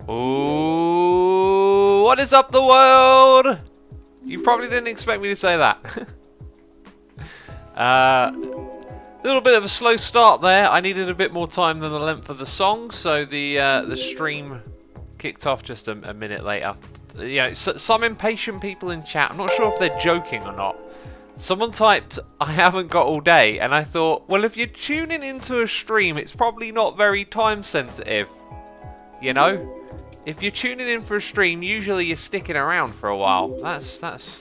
Ooh, what is up the world? You probably didn't expect me to say that. Little bit of a slow start there. I needed a bit more time than the length of the song, so the stream kicked off just a minute later. Yeah, some impatient people in chat. I'm not sure if they're joking or not. Someone typed, "I haven't got all day," and I thought, well, if you're tuning into a stream, it's probably not very time sensitive. You know? If you're tuning in for a stream, usually you're sticking around for a while. That's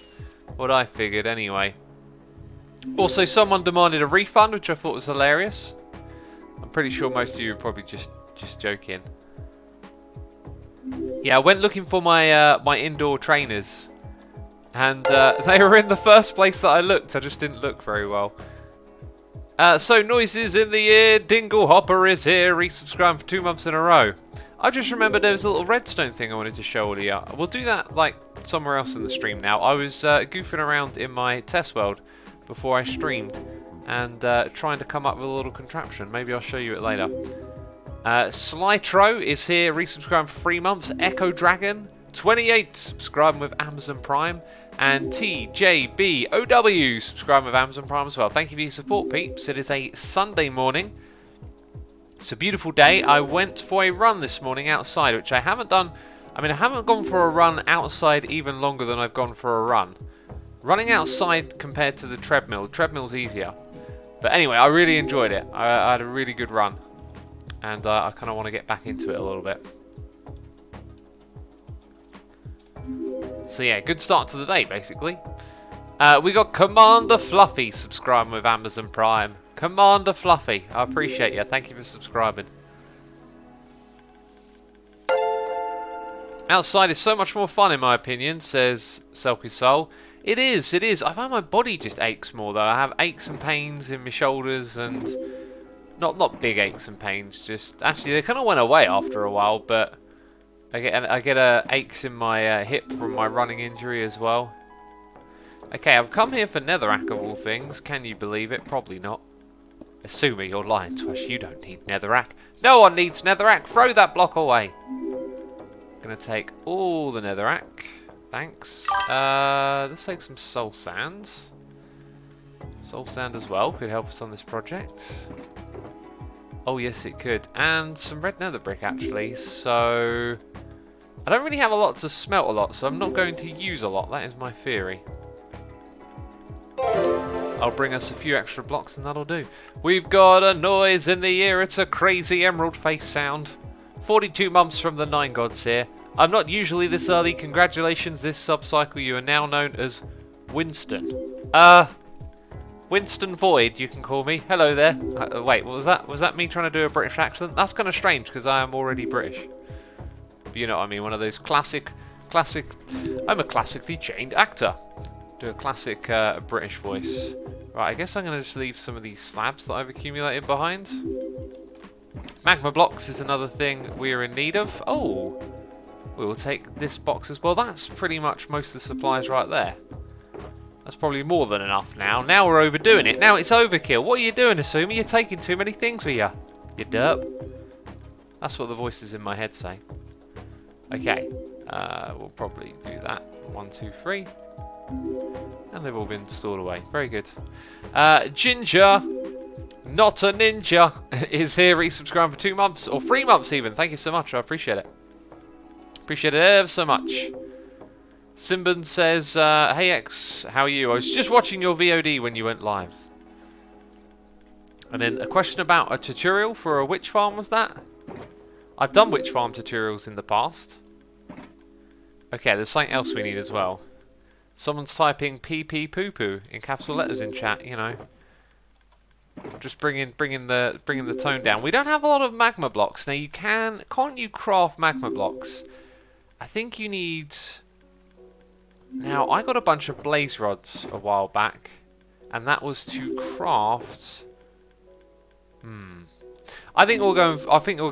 what I figured anyway. Also, someone demanded a refund, which I thought was hilarious. I'm pretty sure most of you are probably just joking. Yeah, I went looking for my my indoor trainers, and they were in the first place that I looked. I just didn't look very well. So noises in the ear. Dingle Hopper is here. Resubscribed for 2 months in a row. I just remembered there was a little redstone thing I wanted to show all of you. We'll do that like somewhere else in the stream now. I was goofing around in my test world before I streamed and trying to come up with a little contraption. Maybe I'll show you it later. Slytro is here, resubscribing for 3 months. Echo Dragon, 28, subscribing with Amazon Prime. And TJBOW, subscribing with Amazon Prime as well. Thank you for your support, peeps. It is a Sunday morning. It's a beautiful day. I went for a run this morning outside, which I haven't done. I mean, I haven't gone for a run outside even longer than I've gone for a run. Running outside compared to the treadmill's easier. But anyway, I really enjoyed it. I had a really good run. And I kind of want to get back into it a little bit. So yeah, good start to the day, basically. We got Commander Fluffy subscribing with Amazon Prime. Commander Fluffy, I appreciate you. Thank you for subscribing. Outside is so much more fun, in my opinion, says Selkie Soul. It is, it is. I find my body just aches more, though. I have aches and pains in my shoulders and... Not big aches and pains, just... Actually, they kind of went away after a while, but... I get aches in my hip from my running injury as well. Okay, I've come here for netherrack of all things. Can you believe it? Probably not. Assuming you're lying to us, you don't need netherrack. No one needs netherrack. Throw that block away. Gonna take all the netherrack. Thanks. Let's take some soul sand. Soul sand as well could help us on this project. Oh yes, it could. And some red nether brick actually. So I don't really have a lot to smelt a lot, so I'm not going to use a lot. That is my theory. I'll bring us a few extra blocks and that'll do. We've got a noise in the ear. It's a crazy emerald face sound. 42 months from the 9 gods here. I'm not usually this early. Congratulations, this sub-cycle you are now known as Winston. Winston Void, you can call me. Hello there. Wait, what was that? Was that me trying to do a British accent? That's kind of strange because I am already British. But you know what I mean, one of those classic... I'm a classically trained actor. Do a classic British voice. Right, I guess I'm going to just leave some of these slabs that I've accumulated behind. Magma blocks is another thing we're in need of. Oh, we will take this box as well. That's pretty much most of the supplies right there. That's probably more than enough now. Now we're overdoing it. Now it's overkill. What are you doing, Asumi? You're taking too many things with you. You derp. That's what the voices in my head say. Okay, we'll probably do that. 1, 2, 3. And they've all been stored away. Very good. Ginger, not a ninja, is here resubscribing for 2 months, or 3 months even. Thank you so much. I appreciate it. Appreciate it ever so much. Simbin says, hey X, how are you? I was just watching your VOD when you went live. And then a question about a tutorial for a witch farm, was that? I've done witch farm tutorials in the past. Okay, there's something else we need as well. Someone's typing PP poo poo in capital letters in chat, you know. Just bringing the tone down. We don't have a lot of magma blocks. Now you can't you craft magma blocks? I think you need... Now I got a bunch of blaze rods a while back, and that was to craft... I think we'll go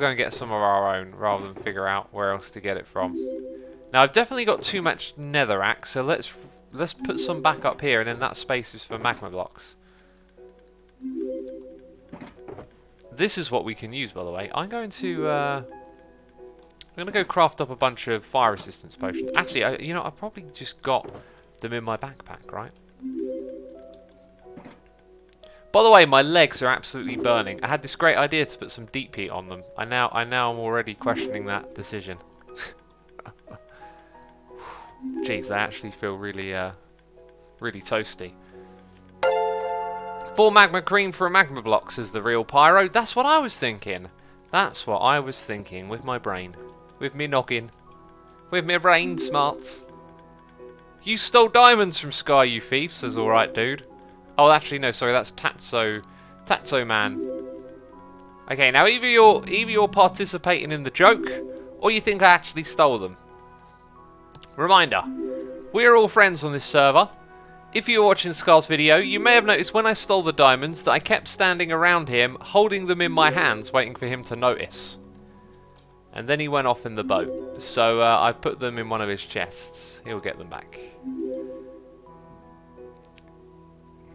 and get some of our own rather than figure out where else to get it from. Now I've definitely got too much netherrack, so let's put some back up here, and then that space is for magma blocks. This is what we can use, by the way. I'm going to I'm going to go craft up a bunch of fire resistance potions. Actually, you know, I probably just got them in my backpack, right? By the way, my legs are absolutely burning. I had this great idea to put some deep heat on them. I now am already questioning that decision. Jeez, they actually feel really, really toasty. 4 magma cream for a magma block, says the real pyro. That's what I was thinking. That's what I was thinking with my brain. With me noggin. With me brain smarts. You stole diamonds from Sky, you thief, says alright dude. Oh, actually, no, sorry, that's Tatso Man. Okay, now either you're participating in the joke, or you think I actually stole them. Reminder, we're all friends on this server. If you were watching Scar's video, you may have noticed when I stole the diamonds that I kept standing around him, holding them in my hands, waiting for him to notice. And then he went off in the boat. So I put them in one of his chests. He'll get them back.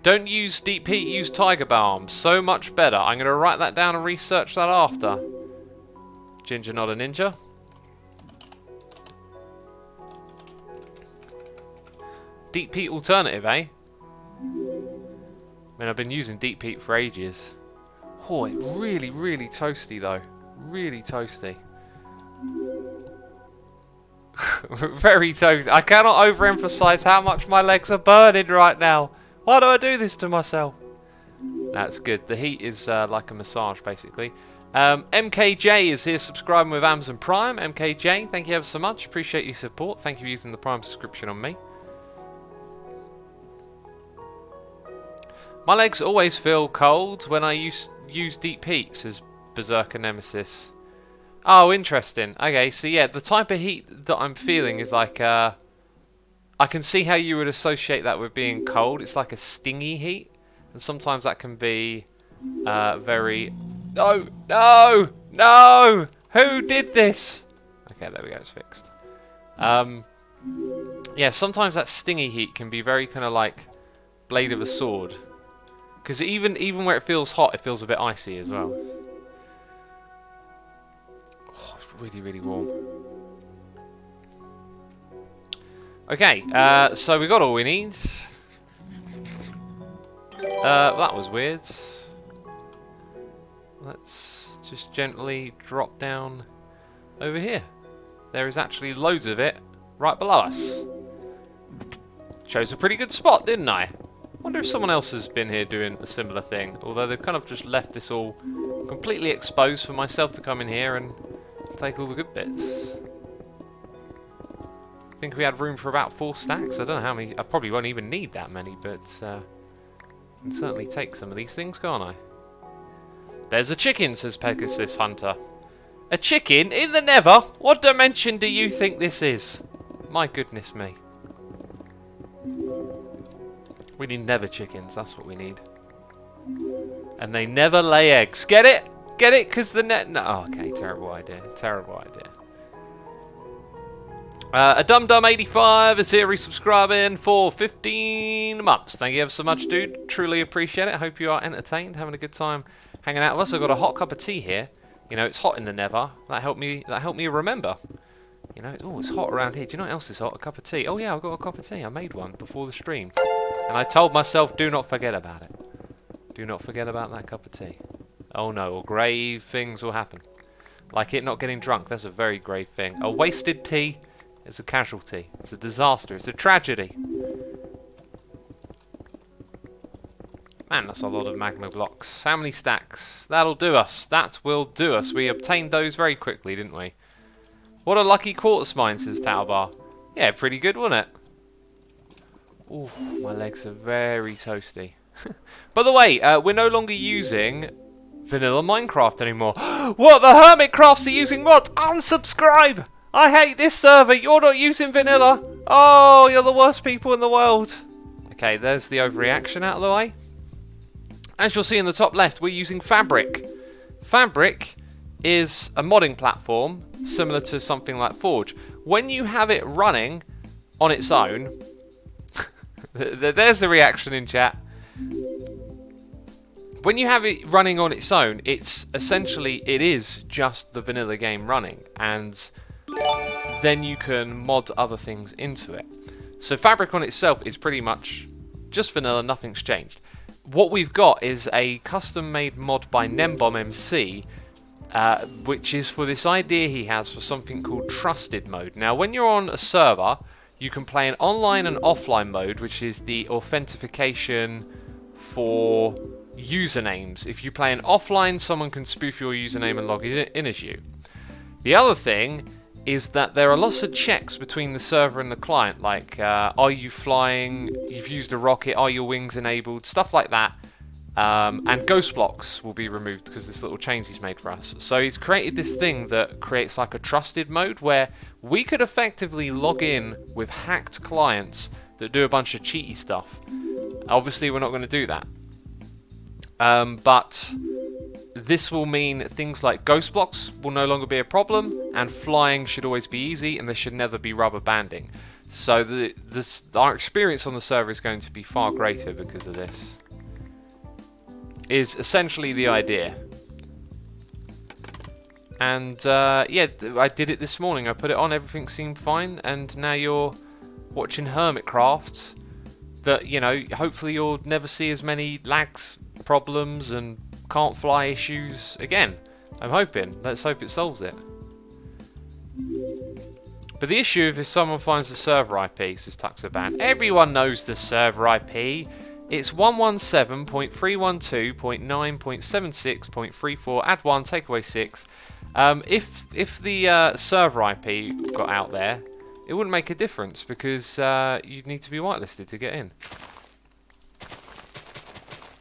Don't use deep heat, use tiger balm. So much better. I'm going to write that down and research that after. Ginger not a ninja. Deep heat alternative, eh? I mean, I've been using deep heat for ages. Oh, it's really, really toasty though. Really toasty. Very toasty. I cannot overemphasize how much my legs are burning right now. Why do I do this to myself? That's good. The heat is like a massage, basically. MKJ is here subscribing with Amazon Prime. MKJ, thank you ever so much. Appreciate your support. Thank you for using the Prime subscription on me. My legs always feel cold when I use deep heat, says Berserker Nemesis. Oh, interesting. Okay, so yeah, the type of heat that I'm feeling is like, I can see how you would associate that with being cold. It's like a stingy heat, and sometimes that can be very... No! No! No! Who did this? Okay, there we go, it's fixed. Yeah, sometimes that stingy heat can be very kind of like blade of a sword. Because even where it feels hot, it feels a bit icy as well. Oh, it's really, really warm. Okay, so we got all we need. That was weird. Let's just gently drop down over here. There is actually loads of it right below us. Chose a pretty good spot, didn't I? Wonder if someone else has been here doing a similar thing. Although they've kind of just left this all completely exposed for myself to come in here and take all the good bits. I think we had room for about 4 stacks. I don't know how many. I probably won't even need that many, but I can certainly take some of these things, can't I? There's a chicken, says Pegasus Hunter. A chicken in the Nether? What dimension do you think this is? My goodness me. We need Nether chickens, that's what we need. And they never lay eggs. Get it? Get it? Because the net... No, oh, okay, terrible idea. Terrible idea. A DumDum85 is here resubscribing for 15 months. Thank you ever so much, dude. Truly appreciate it. Hope you are entertained, having a good time hanging out with us. I've got a hot cup of tea here. You know, it's hot in the Nether. That helped me remember. You know, oh, it's hot around here. Do you know what else is hot? A cup of tea. Oh yeah, I've got a cup of tea. I made one before the stream. And I told myself, do not forget about it. Do not forget about that cup of tea. Oh no, or grave things will happen. Like it not getting drunk. That's a very grave thing. A wasted tea is a casualty. It's a disaster. It's a tragedy. Man, that's a lot of magma blocks. How many stacks? That'll do us. That will do us. We obtained those very quickly, didn't we? What a lucky quartz mine, says Taubar. Yeah, pretty good, wasn't it? Ooh, my legs are very toasty. By the way, we're no longer using vanilla Minecraft anymore. What? The Hermitcrafts are using what? Unsubscribe! I hate this server. You're not using vanilla. Oh, you're the worst people in the world. Okay, there's the overreaction out of the way. As you'll see in the top left, we're using Fabric. Fabric is a modding platform similar to something like Forge. When you have it running on its own, there's the reaction in chat. When you have it running on its own, it's essentially, it is just the vanilla game running. And then you can mod other things into it. So Fabric on itself is pretty much just vanilla, nothing's changed. What we've got is a custom-made mod by NemBombMC, which is for this idea he has for something called Trusted Mode. Now, when you're on a server, you can play an online and offline mode, which is the authentication for usernames. If you play an offline, someone can spoof your username and log in as you. The other thing is that there are lots of checks between the server and the client, like are you flying, you've used a rocket, are your wings enabled, stuff like that. And ghost blocks will be removed because this little change he's made for us. So he's created this thing that creates like a trusted mode where we could effectively log in with hacked clients that do a bunch of cheaty stuff. Obviously we're not going to do that. But this will mean things like ghost blocks will no longer be a problem, and flying should always be easy, and there should never be rubber banding. So our experience on the server is going to be far greater because of this. Is essentially the idea. And yeah, I did it this morning. I put it on, everything seemed fine, and now you're watching Hermitcraft. That, you know, hopefully you'll never see as many lags, problems, and can't fly issues again. I'm hoping. Let's hope it solves it. But the issue if someone finds the server IP, says Tuxaban. Everyone knows the server IP. It's 117.312.9.76.34. Add 1, take away 6. If the server IP got out there, it wouldn't make a difference because you'd need to be whitelisted to get in.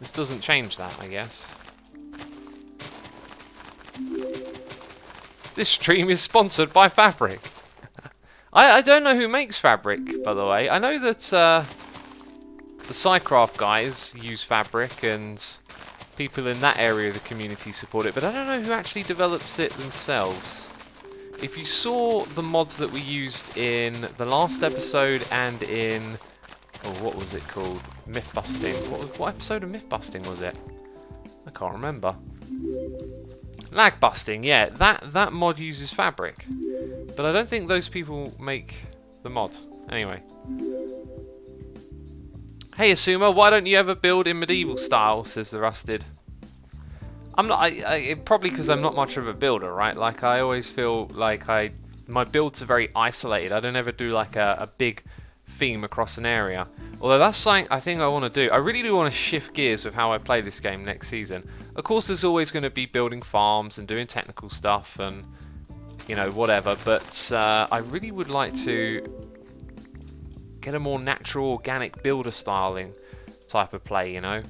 This doesn't change that, I guess. This stream is sponsored by Fabric. I don't know who makes Fabric, by the way. I know that the SciCraft guys use Fabric and people in that area of the community support it, but I don't know who actually develops it themselves. If you saw the mods that we used in the last episode and in... oh, what was it called? Myth Busting. What episode of Myth Busting was it? I can't remember. Lag Busting, yeah. That mod uses Fabric. But I don't think those people make the mod. Anyway. Hey Asuma, why don't you ever build in medieval style, says the Rusted. I'm not, probably because I'm not much of a builder, right? Like, I always feel like my builds are very isolated. I don't ever do like a big theme across an area. Although that's something I think I want to do. I really do want to shift gears with how I play this game next season. Of course, there's always going to be building farms and doing technical stuff and, you know, whatever. But I really would like to get a more natural, organic builder styling type of play, you know.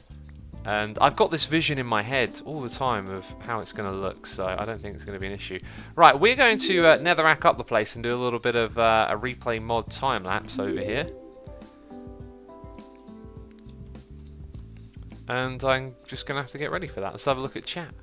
And I've got this vision in my head all the time of how it's going to look, so I don't think it's going to be an issue. Right, we're going to netherrack up the place and do a little bit of a replay mod time-lapse over here. And I'm just going to have to get ready for that. Let's have a look at chat.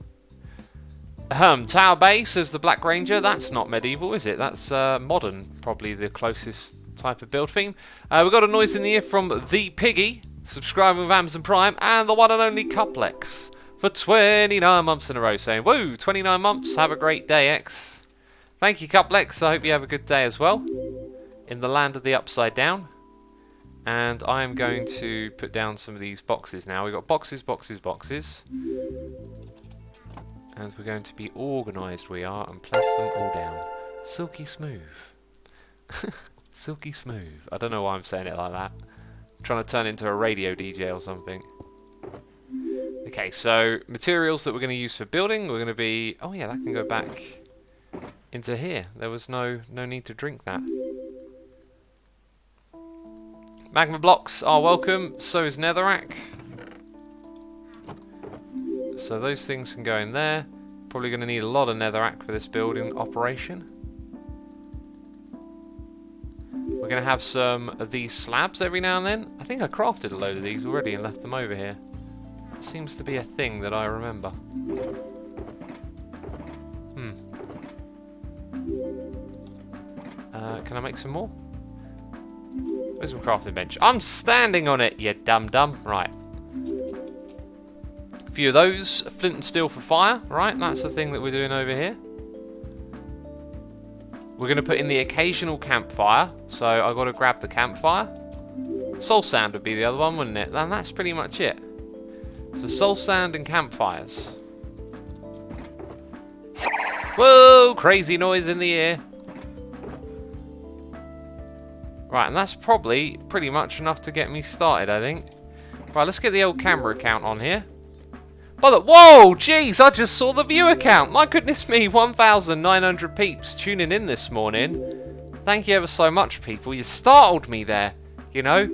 Tower Bay says the Black Ranger. That's not medieval, is it? That's modern, probably the closest type of build theme. We've got a noise in the ear from The Piggy, subscribing with Amazon Prime, and the one and only Cuplex for 29 months in a row, saying, woo, 29 months, have a great day, X. Thank you, Cuplex. I hope you have a good day as well in the land of the upside down. And I'm going to put down some of these boxes now. We've got boxes, boxes, boxes. And we're going to be organised, we are, and place them all down. Silky smooth. Silky smooth. I don't know why I'm saying it like that. I'm trying to turn into a radio DJ or something. Okay, so materials that we're going to use for building, we're going to be... oh yeah, that can go back into here. There was no need to drink that. Magma blocks are welcome, so is netherrack. So those things can go in there. Probably going to need a lot of netherrack for this building operation. We're going to have some of these slabs every now and then. I think I crafted a load of these already and left them over here. It seems to be a thing that I remember. Can I make some more? Where's my crafting bench? I'm standing on it, you dum-dum. Right. A few of those. Flint and steel for fire. Right, that's the thing that we're doing over here. We're going to put in the occasional campfire. So I've got to grab the campfire. Soul sand would be the other one, wouldn't it? And that's pretty much it. So soul sand and campfires. Whoa! Crazy noise in the air. Right, and that's probably pretty much enough to get me started, I think. Right, let's get the old camera account on here. Whoa! Jeez, I just saw the viewer count. My goodness me, 1,900 peeps tuning in this morning. Thank you ever so much, people. You startled me there, you know.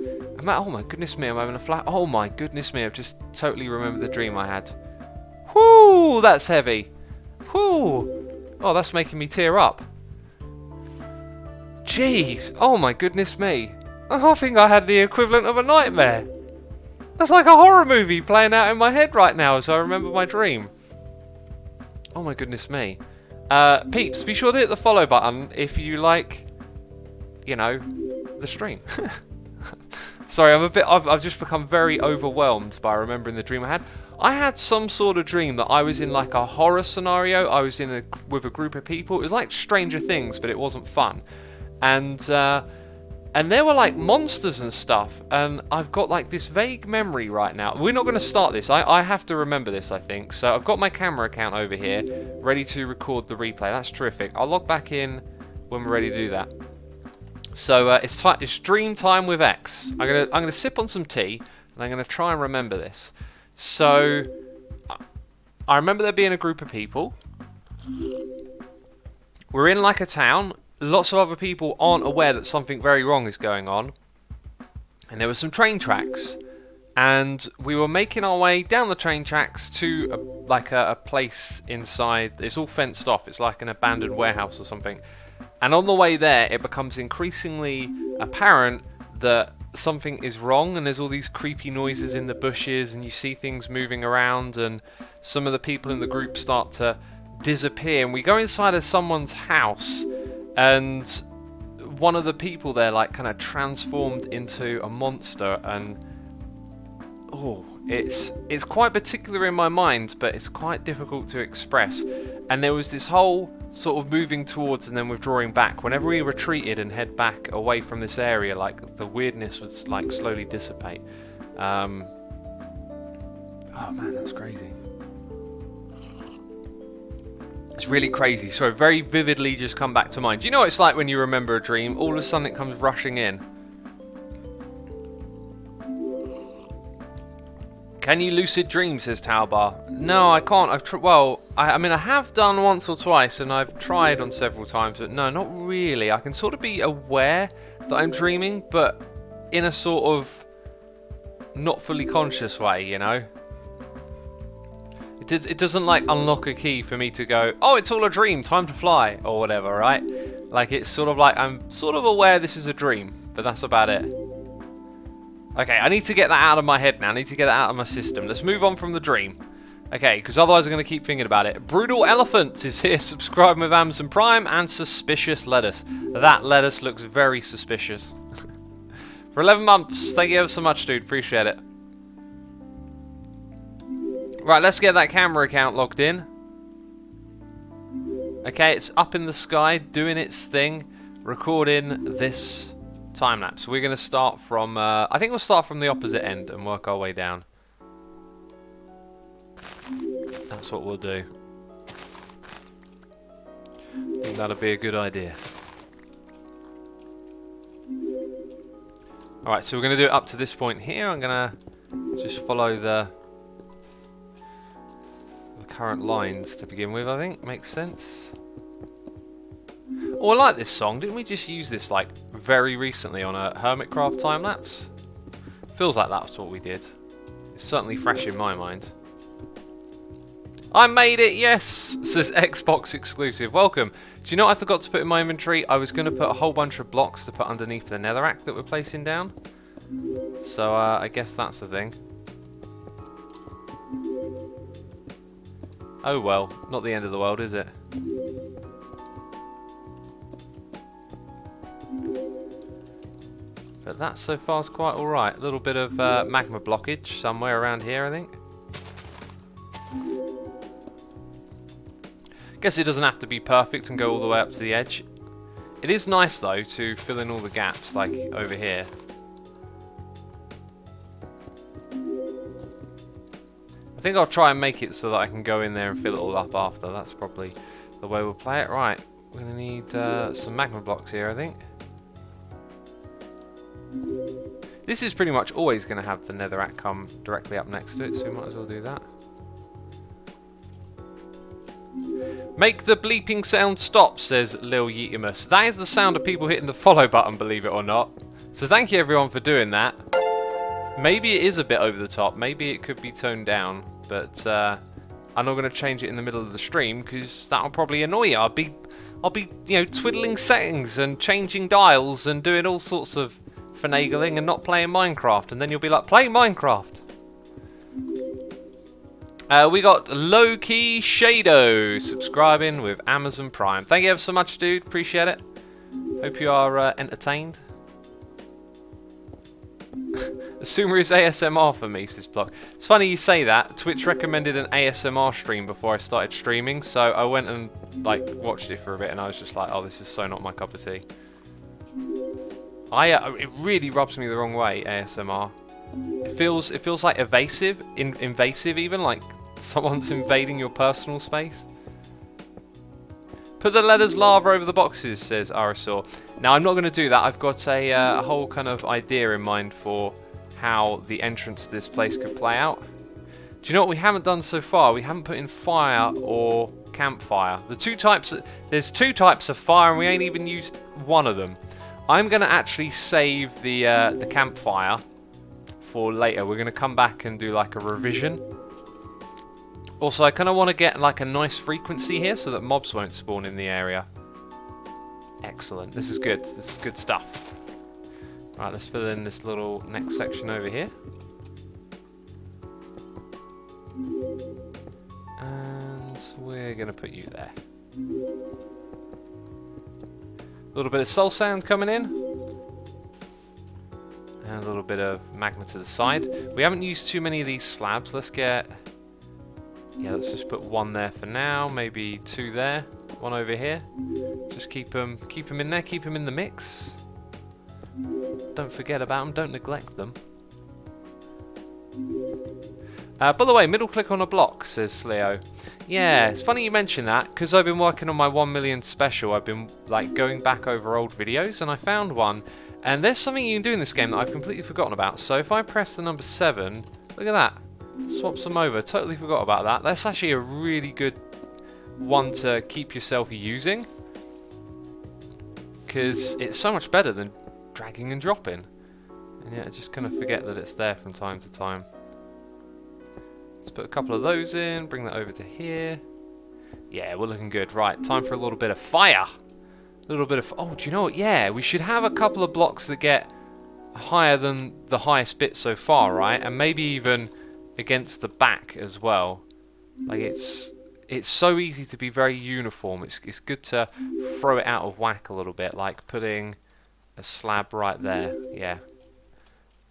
Oh my goodness me, I'm having a flat. Oh my goodness me, I've just totally remembered the dream I had. Whoo, that's heavy. Whoo. Oh, that's making me tear up. Jeez, oh my goodness me. I think I had the equivalent of a nightmare. That's like a horror movie playing out in my head right now as I remember my dream. Oh my goodness me. Peeps, be sure to hit the follow button if you like, you know, the stream. Sorry, I've just become very overwhelmed by remembering the dream I had. I had some sort of dream that I was in like a horror scenario. I was with a group of people. It was like Stranger Things, but it wasn't fun. And there were like monsters and stuff, and I've got like this vague memory right now. We're not going to start this. I have to remember this, I think. So I've got my camera account over here, ready to record the replay. That's terrific. I'll log back in when we're ready to do that. So it's dream time with X. I'm gonna sip on some tea, and I'm gonna try and remember this. So I remember there being a group of people. We're in like a town. Lots of other people aren't aware that something very wrong is going on. And there were some train tracks. And we were making our way down the train tracks to a place inside. It's all fenced off. It's like an abandoned warehouse or something. And on the way there, it becomes increasingly apparent that something is wrong. And there's all these creepy noises in the bushes. And you see things moving around. And some of the people in the group start to disappear. And we go inside of someone's house. And one of the people there like kind of transformed into a monster, and oh, it's quite particular in my mind, but it's quite difficult to express. And there was this whole sort of moving towards and then withdrawing back. Whenever we retreated and head back away from this area, like the weirdness would like slowly dissipate. Oh man, that's crazy. It's really crazy. So very vividly just come back to mind. Do you know what it's like when you remember a dream? All of a sudden it comes rushing in. Can you lucid dream, says Talbar. No, I can't. I mean, I have done once or twice, and I've tried on several times, but no, not really. I can sort of be aware that I'm dreaming, but in a sort of not fully conscious way, you know? It doesn't like unlock a key for me to go, oh, it's all a dream, time to fly, or whatever, right? Like, it's sort of like, I'm sort of aware this is a dream, but that's about it. Okay, I need to get that out of my head now. I need to get that out of my system. Let's move on from the dream. Okay, because otherwise I'm going to keep thinking about it. Brutal Elephant is here, subscribing with Amazon Prime, and Suspicious Lettuce. That lettuce looks very suspicious. For 11 months, thank you ever so much, dude. Appreciate it. Right, let's get that camera account logged in. Okay, it's up in the sky, doing its thing, recording this time-lapse. We're going to start from, I think we'll start from the opposite end and work our way down. That's what we'll do. I think that'll be a good idea. Alright, so we're going to do it up to this point here. I'm going to just follow the current lines to begin with, I think. Makes sense. Oh, I like this song. Didn't we just use this like very recently on a Hermitcraft time-lapse? Feels like that's what we did. It's certainly fresh in my mind. I made it, yes! Says Xbox exclusive. Welcome. Do you know what I forgot to put in my inventory? I was going to put a whole bunch of blocks to put underneath the netherrack that we're placing down. So I guess that's the thing. Oh well, not the end of the world, is it? But that so far is quite alright. A little bit of magma blockage somewhere around here, I think. Guess it doesn't have to be perfect and go all the way up to the edge. It is nice though to fill in all the gaps, like over here. I think I'll try and make it so that I can go in there and fill it all up after. That's probably the way we'll play it. Right, we're going to need some magma blocks here, I think. This is pretty much always going to have the netherrack come directly up next to it, so we might as well do that. Make the bleeping sound stop, says Lil Yeetimus. That is the sound of people hitting the follow button, believe it or not. So thank you everyone for doing that. Maybe it is a bit over the top. Maybe it could be toned down. But I'm not going to change it in the middle of the stream because that'll probably annoy you. I'll be, you know, twiddling settings and changing dials and doing all sorts of finagling and not playing Minecraft. And then you'll be like, play Minecraft. We got Low-Key Shado subscribing with Amazon Prime. Thank you ever so much, dude. Appreciate it. Hope you are entertained. Sumer is ASMR for me, says Block. It's funny you say that. Twitch recommended an ASMR stream before I started streaming, so I went and like watched it for a bit, and I was just like, "Oh, this is so not my cup of tea." It really rubs me the wrong way. ASMR. It feels like invasive even, like someone's invading your personal space. Put the letters lava over the boxes, says Arasaur. Now I'm not going to do that. I've got a whole kind of idea in mind for how the entrance to this place could play out. Do you know what we haven't done so far? We haven't put in fire or campfire. There's two types of fire, and we ain't even used one of them. I'm going to actually save the campfire for later. We're going to come back and do like a revision. Also, I kind of want to get like a nice frequency here so that mobs won't spawn in the area. Excellent. This is good. This is good stuff. Right, let's fill in this little next section over here. And we're going to put you there. A little bit of soul sand coming in. And a little bit of magma to the side. We haven't used too many of these slabs. Let's get... Yeah, let's just put one there for now. Maybe two there. One over here. Just keep them in there. Keep them in the mix. Don't forget about them. Don't neglect them. By the way, middle click on a block, says Sleo. Yeah, it's funny you mention that, because I've been working on my 1 million special. I've been like going back over old videos, and I found one. And there's something you can do in this game that I've completely forgotten about. So if I press the number 7, look at that. Swaps them over. Totally forgot about that. That's actually a really good one to keep yourself using, because it's so much better than dragging and dropping. And yeah, I just kind of forget that it's there from time to time. Let's put a couple of those in, bring that over to here. Yeah, we're looking good. Right, time for a little bit of fire. A little bit of... Oh, do you know what? Yeah, we should have a couple of blocks that get higher than the highest bit so far, right? And maybe even against the back as well. Like, it's so easy to be very uniform. It's good to throw it out of whack a little bit, like putting a slab right there. Yeah.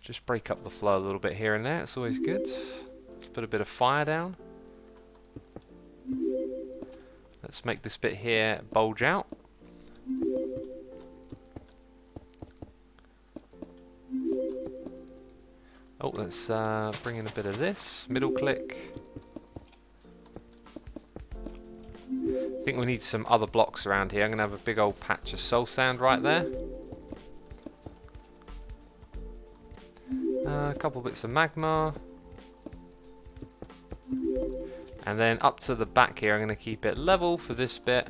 Just break up the flow a little bit here and there. It's always good. Let's put a bit of fire down. Let's make this bit here bulge out. Oh, let's bring in a bit of this. Middle click. I think we need some other blocks around here. I'm going to have a big old patch of soul sand right there. A couple bits of magma. And then up to the back here, I'm going to keep it level for this bit.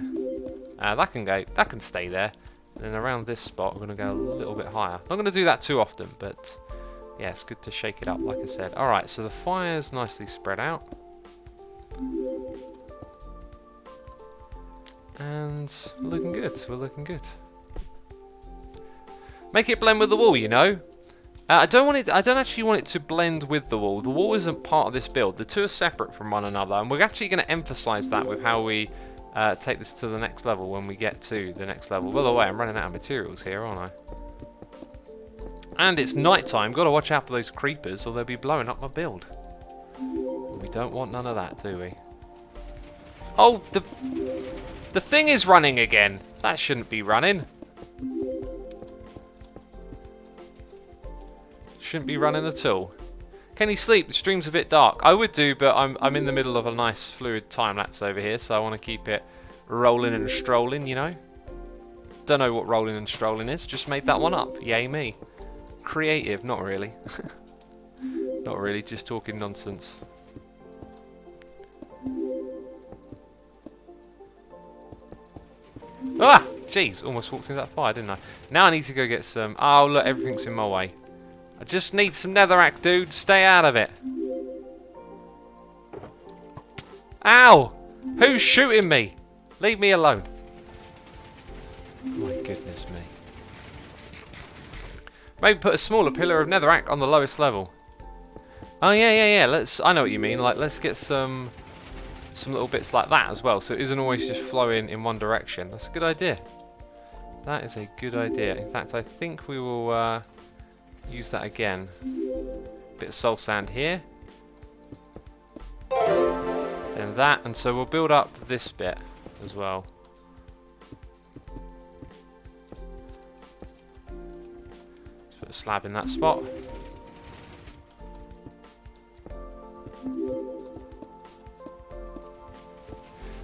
That can stay there. And then around this spot, we're going to go a little bit higher. Not going to do that too often, but yeah, it's good to shake it up, like I said. Alright, so the fire's nicely spread out. And we're looking good. We're looking good. Make it blend with the wall, you know. I don't actually want it to blend with the wall. The wall isn't part of this build. The two are separate from one another, and we're actually going to emphasize that with how we take this to the next level when we get to the next level. By the way, I'm running out of materials here, aren't I? And it's night time. Got to watch out for those creepers, or they'll be blowing up my build. We don't want none of that, do we? Oh, the thing is running again. That shouldn't be running. Shouldn't be running at all. Can you sleep? The stream's a bit dark. I would do, but I'm in the middle of a nice fluid time-lapse over here, so I want to keep it rolling and strolling, you know? Don't know what rolling and strolling is. Just made that one up. Yay me. Creative. Not really. Not really. Just talking nonsense. Ah! Jeez. Almost walked into that fire, didn't I? Now I need to go get some... Oh, look. Everything's in my way. I just need some netherrack, dude. Stay out of it. Ow! Who's shooting me? Leave me alone. My goodness me. Maybe put a smaller pillar of netherrack on the lowest level. Oh yeah. I know what you mean. Like, let's get some little bits like that as well, so it isn't always just flowing in one direction. That's a good idea. That is a good idea. In fact, I think we will use that again. Bit of soul sand here. Then that, and so we'll build up this bit as well. Let's put a slab in that spot.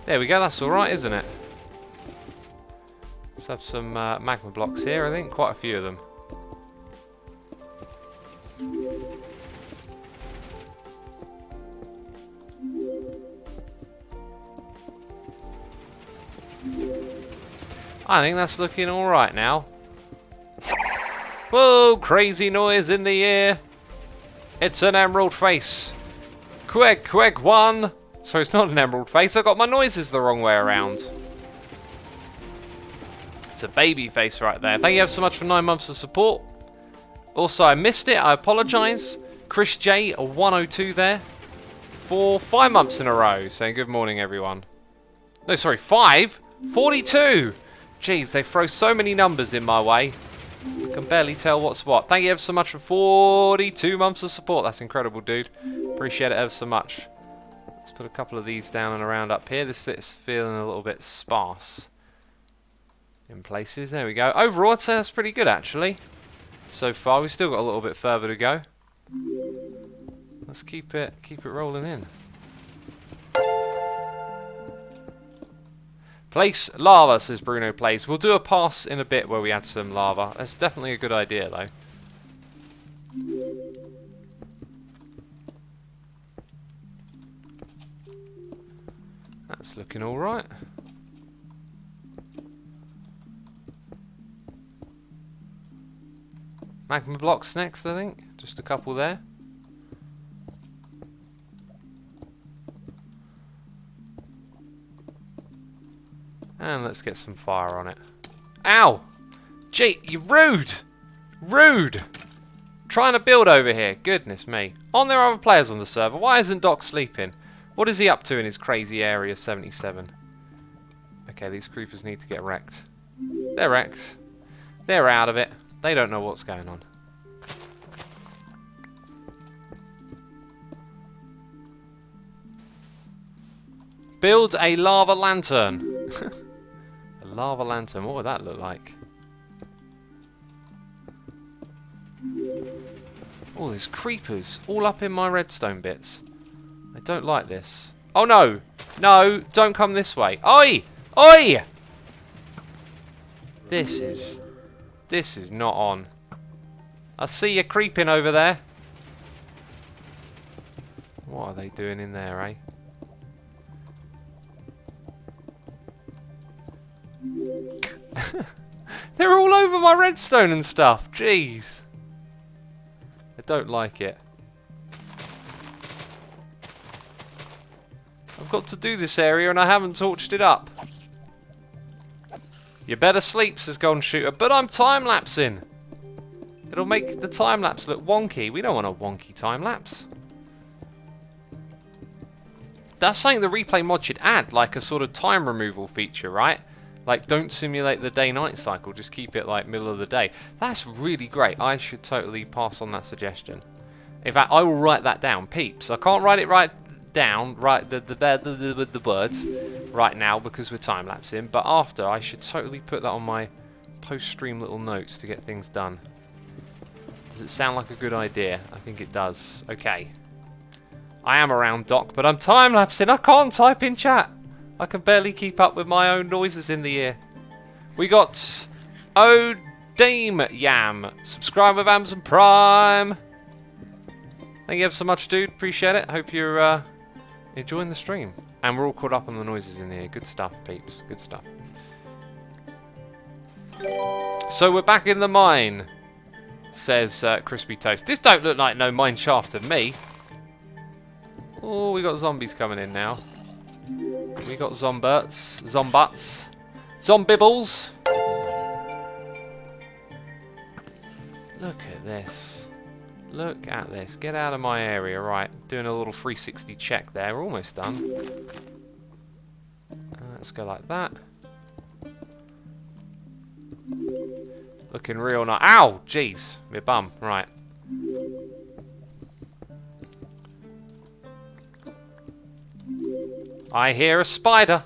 There we go, that's alright, isn't it? Let's have some magma blocks here, I think. Quite a few of them. I think that's looking alright now. Whoa, crazy noise in the air. It's an emerald face. Quick, one. So it's not an emerald face. I got my noises the wrong way around. It's a baby face right there. Thank you ever so much for 9 months of support. Also, I missed it. I apologise. Chris J, 102 there. For 5 months in a row. Saying good morning, everyone. No, sorry, 5? 42! Jeez, they throw so many numbers in my way. I can barely tell what's what. Thank you ever so much for 42 months of support. That's incredible, dude. Appreciate it ever so much. Let's put a couple of these down and around up here. This fit's feeling a little bit sparse in places. There we go. Overall, I'd say that's pretty good, actually. So far, we've still got a little bit further to go. Let's keep it rolling in. Place lava, says Bruno Plays. We'll do a pass in a bit where we add some lava. That's definitely a good idea, though. That's looking alright. Magma blocks next, I think. Just a couple there. And let's get some fire on it. Ow! Gee, you rude! Rude! Trying to build over here. Goodness me. Aren't there other players on the server? Why isn't Doc sleeping? What is he up to in his crazy area 77? Okay, these creepers need to get wrecked. They're wrecked. They're out of it. They don't know what's going on. Build a lava lantern. A lava lantern. What would that look like? Oh, there's creepers all up in my redstone bits. I don't like this. Oh no! No! Don't come this way. Oi! Oi! This is not on. I see you creeping over there. What are they doing in there, eh? They're all over my redstone and stuff. Jeez. I don't like it. I've got to do this area and I haven't torched it up. You better sleep, says Golden Shooter, but I'm time-lapsing. It'll make the time-lapse look wonky. We don't want a wonky time-lapse. That's something the replay mod should add, like a sort of time removal feature, right? Like, don't simulate the day-night cycle, just keep it like middle of the day. That's really great. I should totally pass on that suggestion. In fact, I will write that down, peeps. I can't write it right down, write the words right now because we're time-lapsing, but after I should totally put that on my post-stream little notes to get things done. Does it sound like a good idea? I think it does. Okay. I am around, Doc, but I'm time-lapsing. I can't type in chat. I can barely keep up with my own noises in the ear. We got Dame Yam. Subscribe with Amazon Prime. Thank you ever so much, dude. Appreciate it. Hope you're enjoying the stream. And we're all caught up on the noises in here. Good stuff, peeps. Good stuff. So we're back in the mine, says Crispy Toast. This don't look like no mine shaft to me. Oh, we got zombies coming in now. We got zombuts, zombibbles. Look at this. Look at this. Get out of my area. Right, doing a little 360 check there. We're almost done. Let's go like that. Looking real nice. Ow! Jeez. My bum. Right. I hear a spider.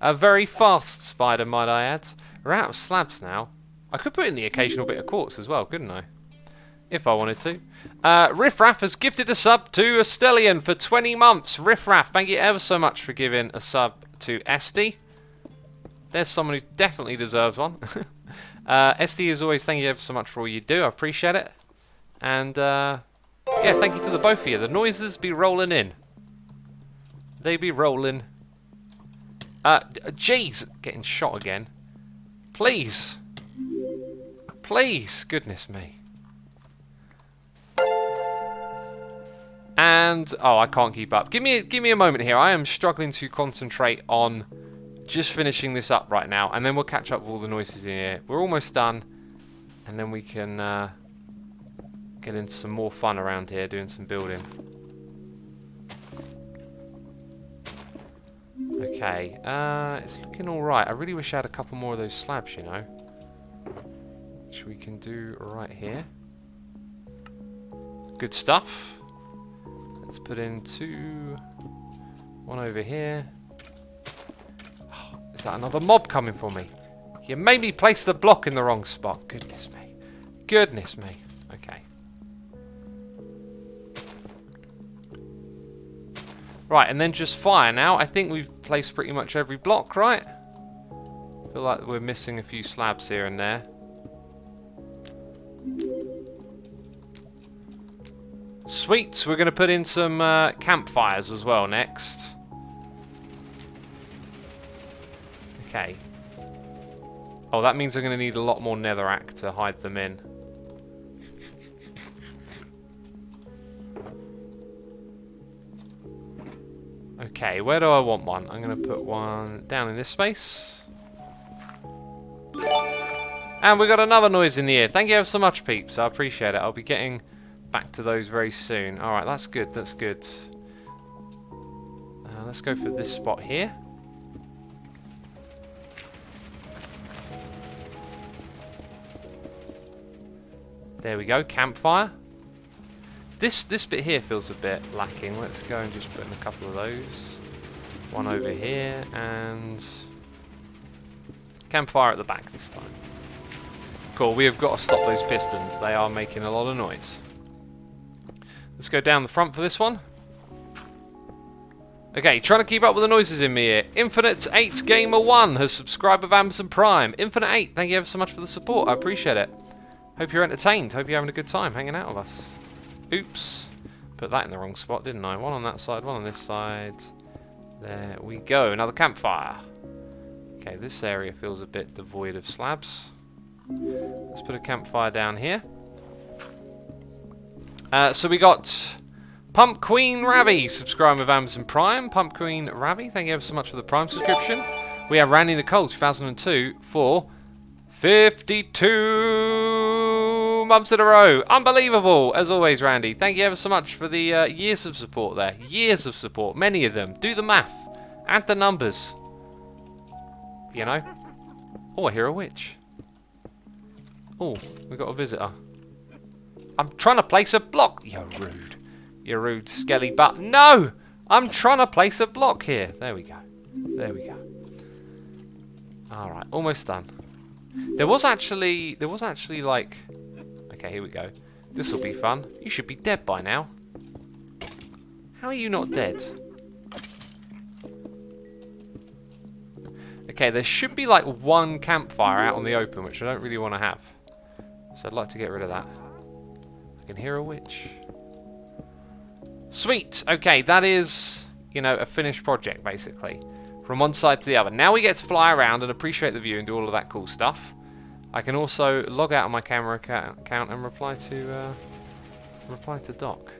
A very fast spider, might I add. We're out of slabs now. I could put in the occasional bit of quartz as well, couldn't I? If I wanted to. Riff Raff has gifted a sub to a Stellian for 20 months. Riff Raff, thank you ever so much for giving a sub to Esty. There's someone who definitely deserves one. Esty, as always, thank you ever so much for all you do. I appreciate it. And, yeah, thank you to the both of you. The noises be rolling in. They be rolling. Jeez, getting shot again. Please. Please, goodness me. And, oh, I can't keep up. Give me a moment here. I am struggling to concentrate on just finishing this up right now, and then we'll catch up with all the noises in here. We're almost done, and then we can get into some more fun around here, doing some building. Okay, it's looking alright. I really wish I had a couple more of those slabs, you know. Which we can do right here. Good stuff. Let's put in one over here. Oh, is that another mob coming for me? You made me place the block in the wrong spot. Goodness me. Goodness me. Okay. Right, and then just fire now. I think we've placed pretty much every block, right? I feel like we're missing a few slabs here and there. Sweet, we're going to put in some campfires as well next. Okay. Oh, that means I'm going to need a lot more netherrack to hide them in. Okay, where do I want one? I'm going to put one down in this space. And we got another noise in the ear. Thank you ever so much, peeps. I appreciate it. I'll be getting back to those very soon. Alright, that's good. That's good. Let's go for this spot here. There we go. Campfire. This bit here feels a bit lacking. Let's go and just put in a couple of those. One over here, and campfire at the back this time. Cool, we have got to stop those pistons. They are making a lot of noise. Let's go down the front for this one. Okay, trying to keep up with the noises in me here. Infinite 8 Gamer 1 has subscribed with Amazon Prime. Infinite 8, thank you ever so much for the support. I appreciate it. Hope you're entertained. Hope you're having a good time hanging out with us. Oops. Put that in the wrong spot, didn't I? One on that side, one on this side. There we go. Another campfire. Okay, this area feels a bit devoid of slabs. Let's put a campfire down here. So we got Pump Queen Ravi subscribing with Amazon Prime. Pump Queen Ravi, thank you ever so much for the Prime subscription. We have Randy Nicole 2002 for 52 months in a row. Unbelievable. As always, Randy, thank you ever so much for the years of support there. Years of support. Many of them. Do the math. Add the numbers. You know. Oh, I hear a witch. Oh, we got a visitor. I'm trying to place a block. You're rude. You're rude, skelly butt. No! I'm trying to place a block here. There we go. There we go. Alright, almost done. There was actually like... Okay, here we go. This will be fun. You should be dead by now. How are you not dead? Okay, there should be like one campfire out on the open, which I don't really want to have. So I'd like to get rid of that. I can hear a witch. Sweet! Okay, that is, you know, a finished project, basically. From one side to the other. Now we get to fly around and appreciate the view and do all of that cool stuff. I can also log out of my camera account and reply to Doc.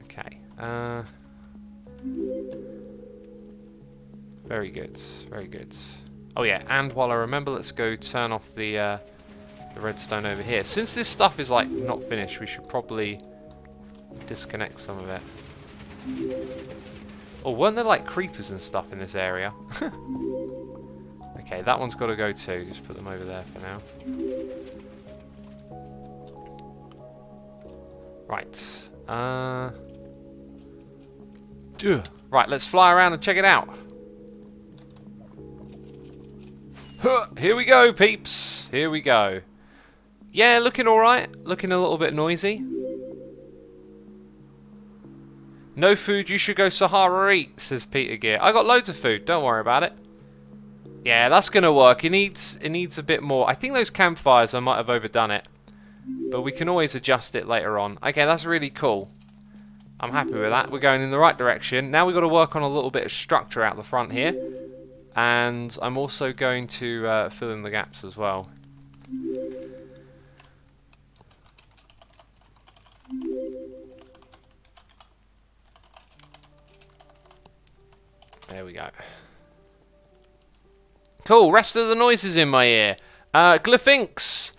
Okay. Very good. Very good. Oh yeah, and while I remember, let's go turn off the redstone over here. Since this stuff is like not finished, we should probably disconnect some of it. Oh, weren't there like creepers and stuff in this area? Okay, that one's got to go too. Just put them over there for now. Right. Right, let's fly around and check it out. Here we go, peeps. Here we go. Yeah, looking alright. Looking a little bit noisy. No food, you should go Sahara eat, says Peter Gear. I got loads of food, don't worry about it. Yeah, that's gonna work. It needs a bit more. I think those campfires, I might have overdone it. But we can always adjust it later on. Okay, that's really cool. I'm happy with that. We're going in the right direction. Now we've got to work on a little bit of structure out the front here. And I'm also going to fill in the gaps as well. There we go. Cool, rest of the noises in my ear. Glyphinx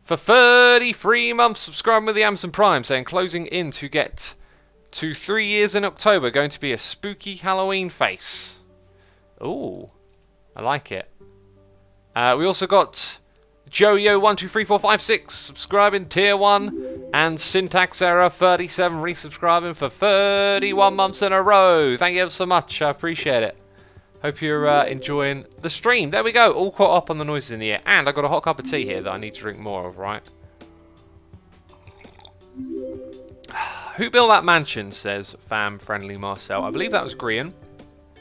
for 33 months subscribing with the Amazon Prime, saying closing in to get to 3 years in October. Going to be a spooky Halloween face. Ooh, I like it. We also got Joyo123456 subscribing tier 1 and Syntax Error 37 resubscribing for 31 months in a row. Thank you so much, I appreciate it. Hope you're enjoying the stream. There we go, all caught up on the noises in the air. And I've got a hot cup of tea here that I need to drink more of, right? Who built that mansion, says fam-friendly Marcel. I believe that was Grian.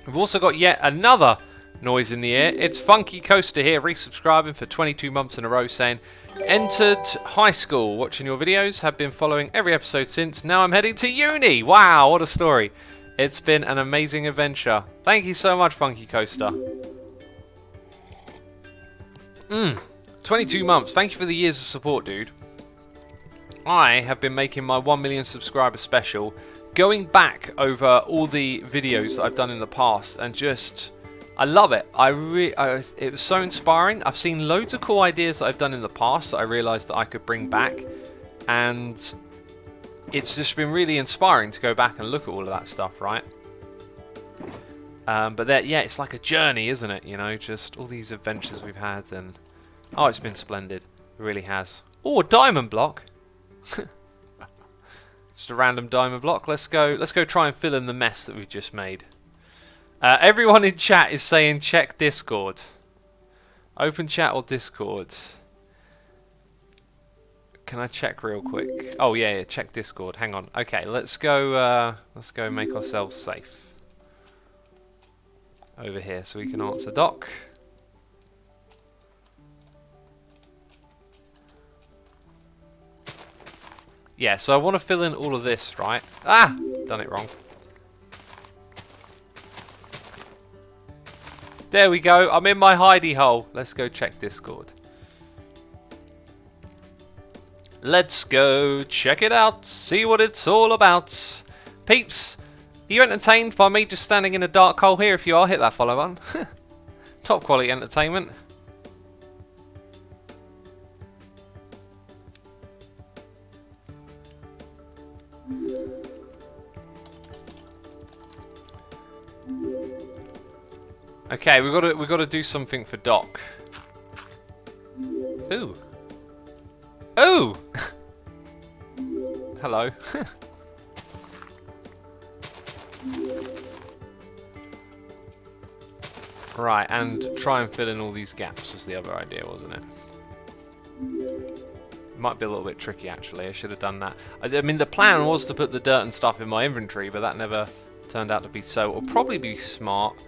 We've also got yet another noise in the air. It's Funky Coaster here, resubscribing for 22 months in a row, saying, entered high school, watching your videos, have been following every episode since. Now I'm heading to uni. Wow, what a story. It's been an amazing adventure. Thank you so much, Funky Coaster. 22 months. Thank you for the years of support, dude. I have been making my 1 million subscriber special, going back over all the videos that I've done in the past, and just, I love it. It was so inspiring. I've seen loads of cool ideas that I've done in the past that I realised that I could bring back, and it's just been really inspiring to go back and look at all of that stuff, right? But yeah, it's like a journey, isn't it? You know, just all these adventures we've had, and oh, it's been splendid. It really has. Oh, a diamond block. Just a random diamond block. Let's go try and fill in the mess that we've just made. Everyone in chat is saying check Discord. Open chat or Discord. Can I check real quick? Oh yeah, check Discord. Hang on. Okay, let's go make ourselves safe. Over here so we can answer Doc. Yeah, so I want to fill in all of this, right? Ah! Done it wrong. There we go. I'm in my hidey hole. Let's go check Discord. Let's go check it out. See what it's all about. Peeps, are you entertained by me just standing in a dark hole here? If you are, hit that follow button. Top quality entertainment. Okay, we've got to do something for Doc. Ooh. Ooh. Hello. Right, and try and fill in all these gaps was the other idea, wasn't it? Might be a little bit tricky, actually. I should have done that. I mean, the plan was to put the dirt and stuff in my inventory, but that never turned out to be so. What will probably be smart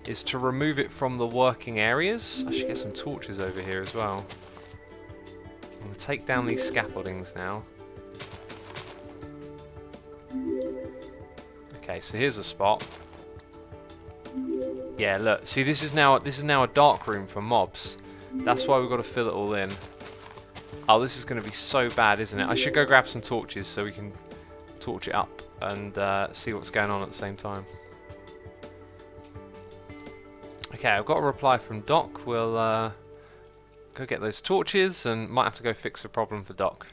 is to remove it from the working areas. I should get some torches over here as well. I'm going to take down these scaffoldings now. Okay, so here's a spot. Yeah, look. See, this is now a dark room for mobs. That's why we've got to fill it all in. Oh, this is going to be so bad, isn't it? I should go grab some torches so we can torch it up and see what's going on at the same time. Okay, I've got a reply from Doc. We'll go get those torches and might have to go fix a problem for Doc.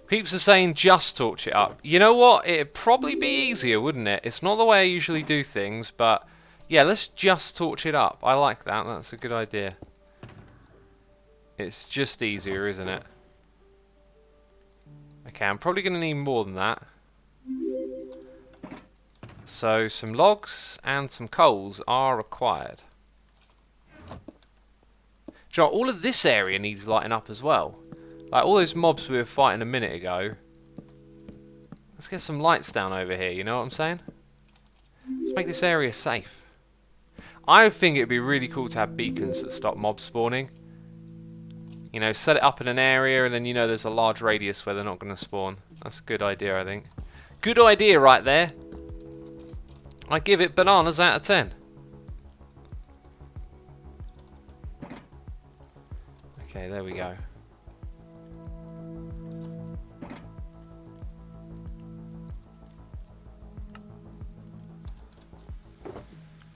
Peeps are saying just torch it up. You know what? It'd probably be easier, wouldn't it? It's not the way I usually do things, but yeah, let's just torch it up. I like that. That's a good idea. It's just easier, isn't it? Okay, I'm probably going to need more than that. So, some logs and some coals are required. Do you know, all of this area needs lighting up as well. Like all those mobs we were fighting a minute ago. Let's get some lights down over here, you know what I'm saying? Let's make this area safe. I think it'd be really cool to have beacons that stop mob spawning. You know, set it up in an area and then you know there's a large radius where they're not going to spawn. That's a good idea, I think. Good idea right there. I give it bananas out of 10. Okay, there we go.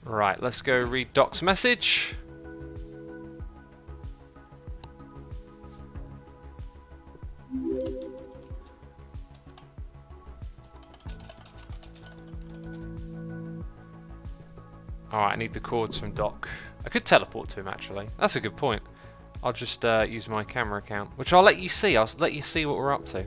Right, let's go read Doc's message. Alright, I need the cords from Doc. I could teleport to him, actually. That's a good point. I'll just use my camera account, which I'll let you see. I'll let you see what we're up to.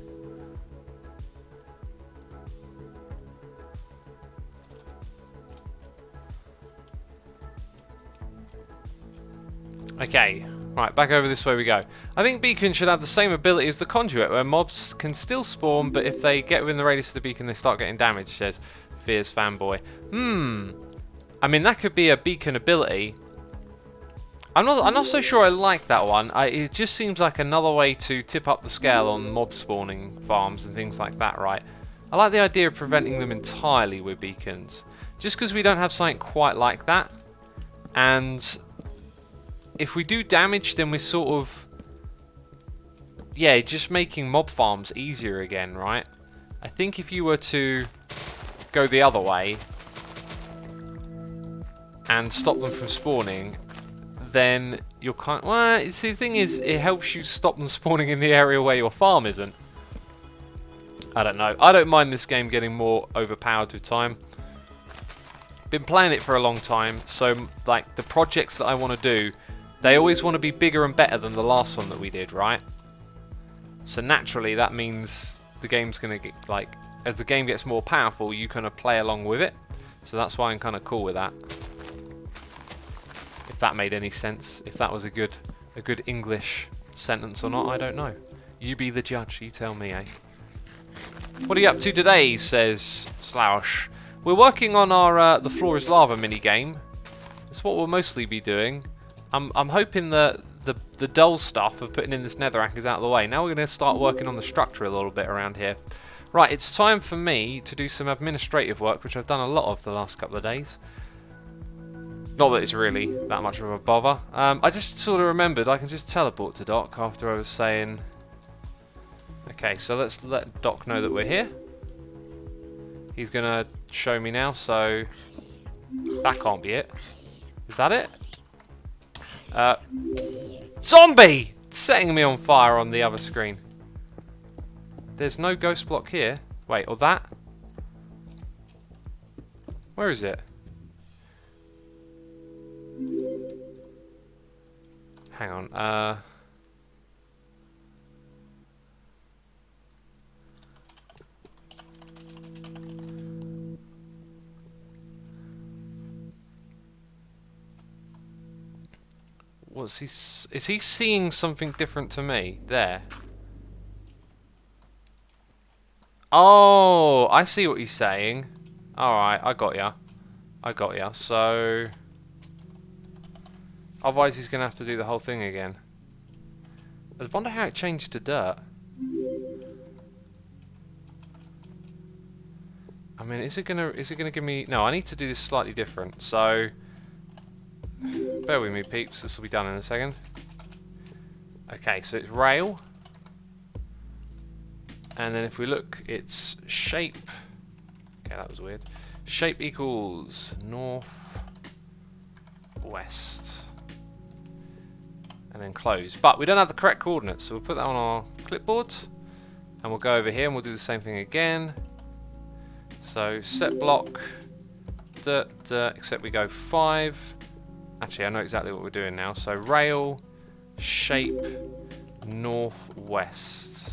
Okay, right, back over this way we go. I think beacon should have the same ability as the conduit, where mobs can still spawn, but if they get within the radius of the beacon, they start getting damaged, says Fears Fanboy. I mean, that could be a beacon ability. I'm not so sure I like that one. It just seems like another way to tip up the scale on mob spawning farms and things like that, right? I like the idea of preventing them entirely with beacons. Just because we don't have something quite like that. And if we do damage, then we're sort of, yeah, just making mob farms easier again, right? I think if you were to go the other way and stop them from spawning, then you're kind of, well, see, the thing is, it helps you stop them spawning in the area where your farm isn't. I don't know. I don't mind this game getting more overpowered with time. Been playing it for a long time, so like the projects that I want to do, they always want to be bigger and better than the last one that we did, right? So naturally, that means the game's going to get, like, as the game gets more powerful, you kind of play along with it. So that's why I'm kind of cool with that. If that made any sense, if that was a good English sentence or not, I don't know. You be the judge, you tell me, eh? What are you up to today, says Slouch. We're working on our The Floor is Lava minigame. That's what we'll mostly be doing. I'm hoping that the dull stuff of putting in this netherrack is out of the way. Now we're going to start working on the structure a little bit around here. Right, it's time for me to do some administrative work, which I've done a lot of the last couple of days. Not that it's really that much of a bother. I just sort of remembered I can just teleport to Doc after I was saying... Okay, so let's let Doc know that we're here. He's going to show me now, so... That can't be it. Is that it? Zombie! Setting me on fire on the other screen. There's no ghost block here. Wait, or that? Where is it? Hang on, What's he? Is he seeing something different to me? There. Oh, I see what he's saying. Alright, I got ya. I got ya. So... otherwise he's going to have to do the whole thing again. I wonder how it changed to dirt. I mean, is it gonna give me... no, I need to do this slightly different. So... bear with me, peeps. This will be done in a second. Okay, so it's rail. And then if we look, it's shape. Okay, that was weird. Shape equals north, west. And then close. But we don't have the correct coordinates, so we'll put that on our clipboard. And we'll go over here and we'll do the same thing again. So set block, dirt, dirt, except we go 5. Actually, I know exactly what we're doing now. So rail, shape, northwest.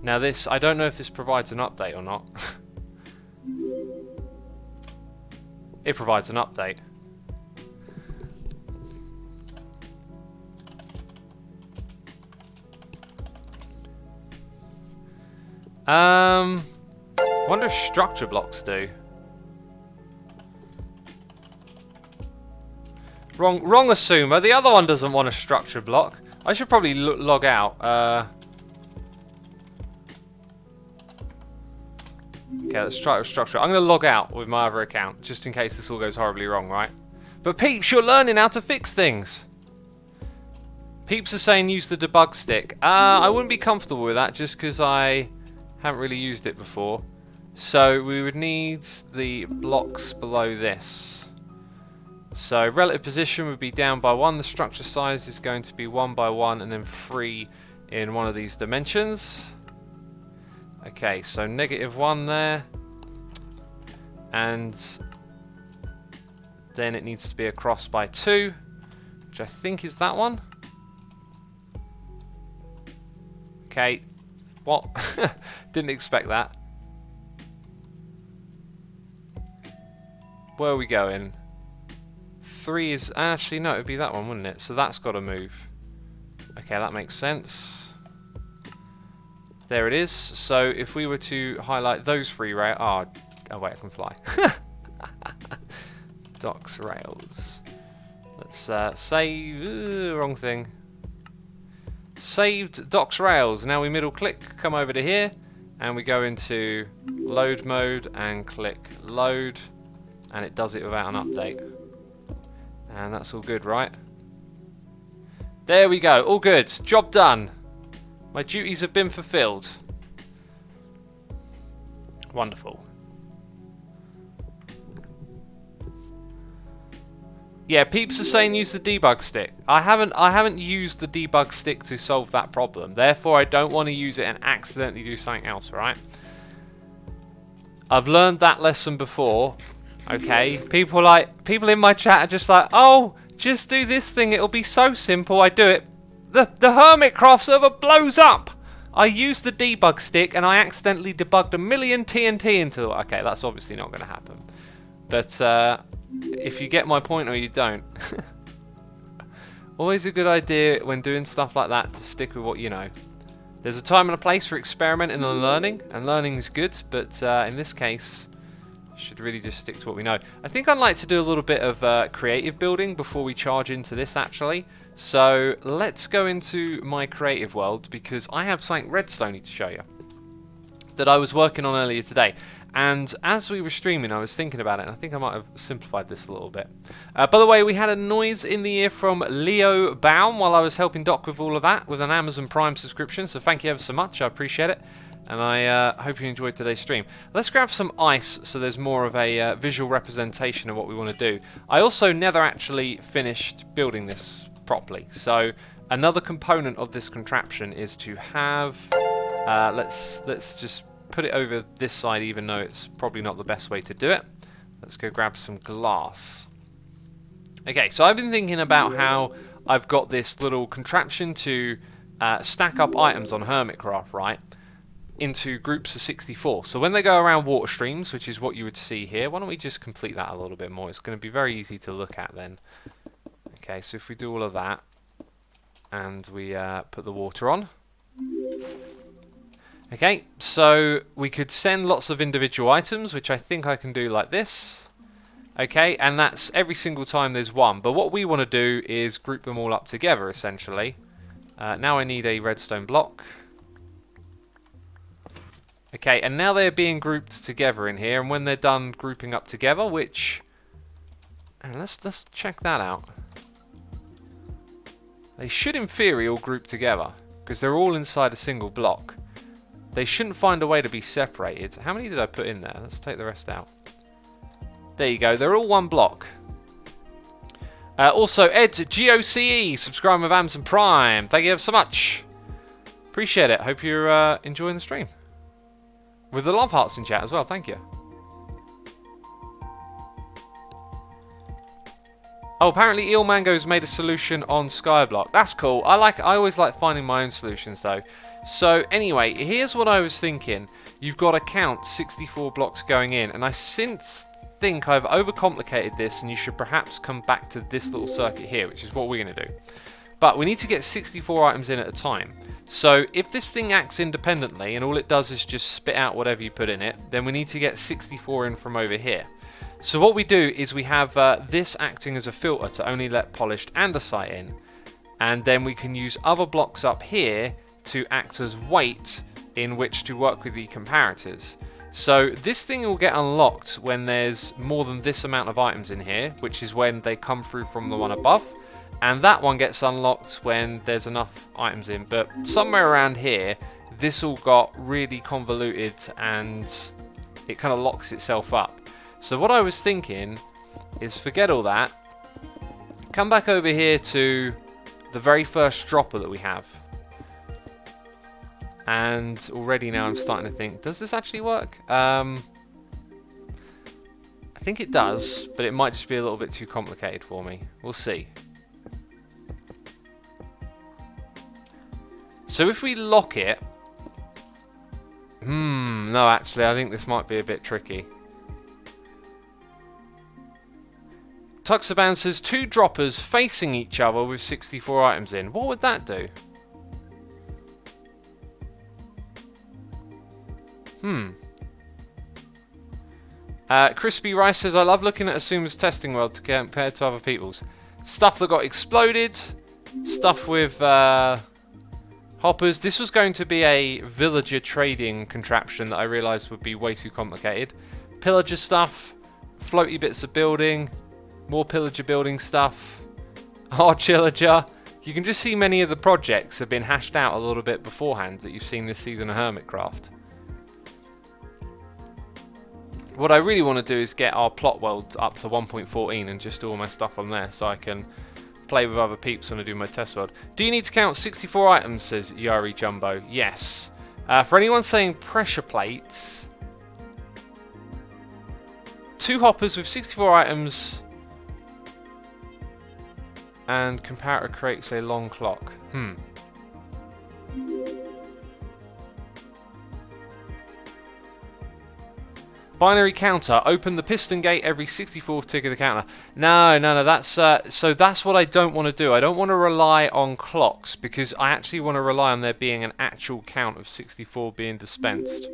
Now this, I don't know if this provides an update or not. It provides an update. I wonder if structure blocks do. Wrong assumer. The other one doesn't want a structure block. I should probably log out. Okay, let's try it with structure. I'm going to log out with my other account, just in case this all goes horribly wrong, right? But peeps, you're learning how to fix things. Peeps are saying use the debug stick. I wouldn't be comfortable with that, just because I haven't really used it before. So we would need the blocks below this. So relative position would be down by 1. The structure size is going to be 1 by 1 and then 3 in one of these dimensions. Okay, so -1 there. And then it needs to be across by 2, which I think is that one. Okay. What? Didn't expect that. Where are we going? 3 is... actually, no, it would be that one, wouldn't it? So that's got to move. Okay, that makes sense. There it is. So if we were to highlight those 3 rails... oh, wait, I can fly. Docks rails. Let's save... wrong thing. Saved docks rails. Now we middle click, come over to here, and we go into load mode and click load, and it does it without an update. And that's all good, right? There we go, all good. Job done. My duties have been fulfilled. Wonderful. Yeah, peeps are saying use the debug stick. I haven't used the debug stick to solve that problem. Therefore, I don't want to use it and accidentally do something else, right? I've learned that lesson before. Okay, people in my chat are just like, oh, just do this thing. It'll be so simple. I do it. The Hermitcraft server blows up. I used the debug stick and I accidentally debugged a million TNT into it. Okay, that's obviously not going to happen. But if you get my point or you don't. Always a good idea when doing stuff like that to stick with what you know. There's a time and a place for experimenting and learning is good, but in this case, should really just stick to what we know. I think I'd like to do a little bit of creative building before we charge into this, actually. So let's go into my creative world, because I have something redstone to show you that I was working on earlier today. And as we were streaming, I was thinking about it, and I think I might have simplified this a little bit. By the way, we had a noise in the ear from Leo Baum while I was helping Doc with all of that, with an Amazon Prime subscription, so thank you ever so much, I appreciate it. And I hope you enjoyed today's stream. Let's grab some ice so there's more of a visual representation of what we want to do. I also never actually finished building this properly, so another component of this contraption is to have... let's just put it over this side, even though it's probably not the best way to do it. Let's go grab some glass. Okay, so I've been thinking about how I've got this little contraption to stack up items on Hermitcraft, right, into groups of 64. So when they go around water streams, which is what you would see here, why don't we just complete that a little bit more? It's going to be very easy to look at then. Okay, so if we do all of that, and we put the water on. Okay, so we could send lots of individual items, which I think I can do like this. Okay, and that's every single time there's one. But what we want to do is group them all up together, essentially. Now I need a redstone block. Okay, and now they're being grouped together in here, and when they're done grouping up together, which... And let's check that out. They should, in theory, all group together, because they're all inside a single block. They shouldn't find a way to be separated. How many did I put in there? Let's take the rest out. There you go. They're all one block. Also, Ed GOCE, subscribing with Amazon Prime. Thank you ever so much. Appreciate it. Hope you're enjoying the stream. With the love hearts in chat as well. Thank you. Oh, apparently Eel Mango's made a solution on Skyblock. That's cool. I always like finding my own solutions though. So anyway, here's what I was thinking. You've got to count 64 blocks going in, and I think I've overcomplicated this, and you should perhaps come back to this little circuit here, which is what we're going to do. But we need to get 64 items in at a time. So if this thing acts independently and all it does is just spit out whatever you put in it, then we need to get 64 in from over here. So what we do is we have this acting as a filter to only let polished andesite in, and then we can use other blocks up here to act as weight in which to work with the comparators. So this thing will get unlocked when there's more than this amount of items in here, which is when they come through from the one above, and that one gets unlocked when there's enough items in. But somewhere around here, this all got really convoluted and it kind of locks itself up. So what I was thinking is forget all that, come back over here to the very first dropper that we have. And already now I'm starting to think, does this actually work? I think it does, but it might just be a little bit too complicated for me. We'll see. So if we lock it... no, actually, I think this might be a bit tricky. Tuxaban says 2 droppers facing each other with 64 items in. What would that do? Crispy Rice says, I love looking at Asuma's testing world to compare to other people's. Stuff that got exploded, stuff with hoppers. This was going to be a villager trading contraption that I realised would be way too complicated. Pillager stuff, floaty bits of building, more pillager building stuff, Archillager. You can just see many of the projects have been hashed out a little bit beforehand that you've seen this season of Hermitcraft. What I really want to do is get our plot world up to 1.14 and just do all my stuff on there so I can play with other peeps when I do my test world. Do you need to count 64 items, says Yari Jumbo? Yes. For anyone saying pressure plates, 2 hoppers with 64 items and comparator creates a long clock. Binary counter. Open the piston gate every 64th tick of the counter. No. That's so that's what I don't want to do. I don't want to rely on clocks because I actually want to rely on there being an actual count of 64 being dispensed.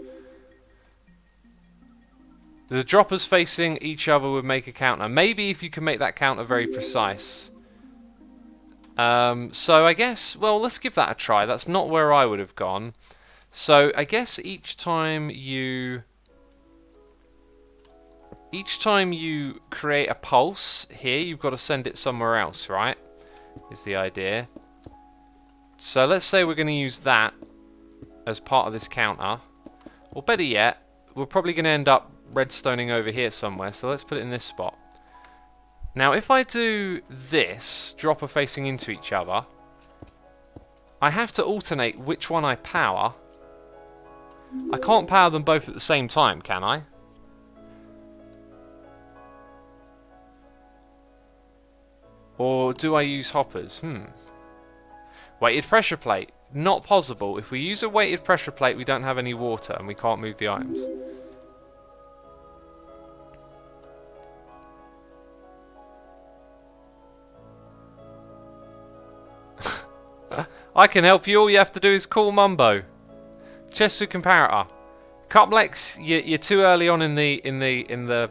The droppers facing each other would make a counter. Maybe if you can make that counter very precise. So I guess, well, let's give that a try. That's not where I would have gone. So I guess each time you create a pulse here, you've got to send it somewhere else, right? Is the idea. So let's say we're going to use that as part of this counter. Or better yet, we're probably going to end up redstoning over here somewhere. So let's put it in this spot. Now if I do this, dropper facing into each other, I have to alternate which one I power. I can't power them both at the same time, can I? Or do I use hoppers? Weighted pressure plate. Not possible. If we use a weighted pressure plate, we don't have any water and we can't move the items. I can help you. All you have to do is call Mumbo. Chest with comparator. Complex, you're too early on in the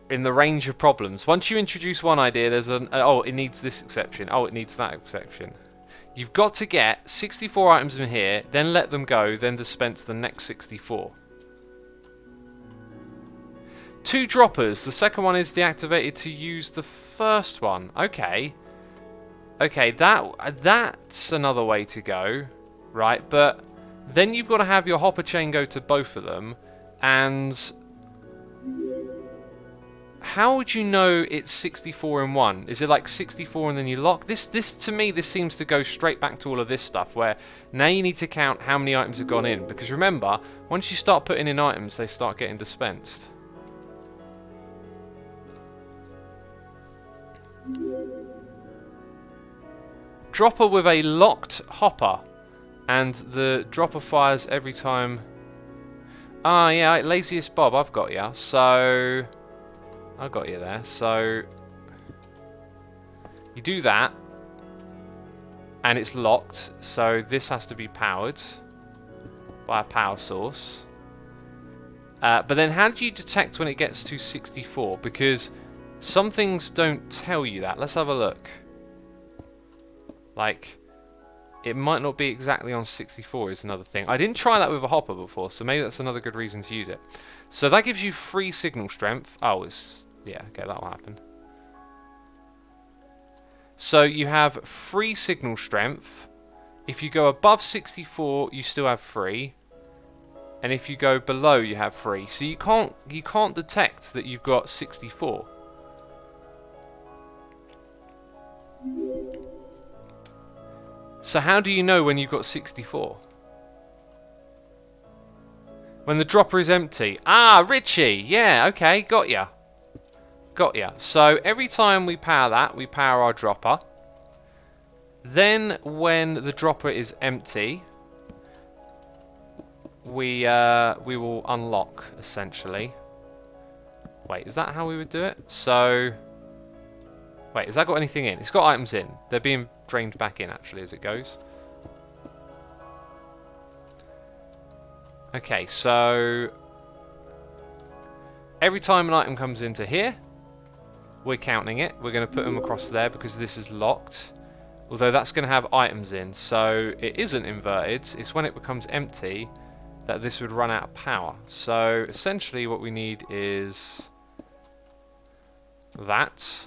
range of problems. Once you introduce one idea, there's an oh, it needs this exception. Oh, it needs that exception. You've got to get 64 items in here, then let them go, then dispense the next 64. 2 droppers. The second one is deactivated to use the first one. Okay. Okay, that's another way to go, right? But then you've got to have your hopper chain go to both of them, and how would you know it's 64 in one? Is it like 64 and then you lock? This to me, this seems to go straight back to all of this stuff, where now you need to count how many items have gone in, because remember, once you start putting in items, they start getting dispensed. Dropper with a locked hopper, and the dropper fires every time. Ah, yeah, laziest Bob, I've got ya. So I got you there. So you do that, and it's locked. So this has to be powered by a power source. But then, how do you detect when it gets to 64? Because some things don't tell you that. Let's have a look. Like, it might not be exactly on 64 is another thing. I didn't try that with a hopper before, so maybe that's another good reason to use it. So that gives you free signal strength. Oh, it's... yeah, okay, that'll happen. So you have free signal strength. If you go above 64, you still have free. And if you go below, you have free. So you can't detect that you've got 64. So how do you know when you've got 64? When the dropper is empty. Ah, Richie! Yeah, okay, got ya. Got ya. So every time we power that, we power our dropper. Then when the dropper is empty, we will unlock, essentially. Wait, is that how we would do it? So... wait, has that got anything in? It's got items in. They're being drained back in, actually, as it goes. Okay, so... every time an item comes into here, we're counting it. We're going to put them across there because this is locked. Although that's going to have items in, so it isn't inverted. It's when it becomes empty that this would run out of power. So essentially what we need is that.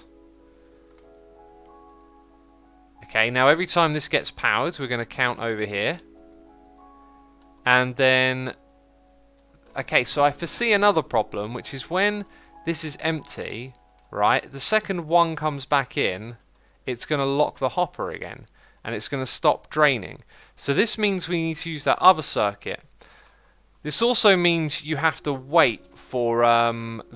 Okay, now every time this gets powered, we're going to count over here. And then... okay, so I foresee another problem, which is when this is empty, right, the second one comes back in, it's going to lock the hopper again, and it's going to stop draining. So this means we need to use that other circuit. This also means you have to wait for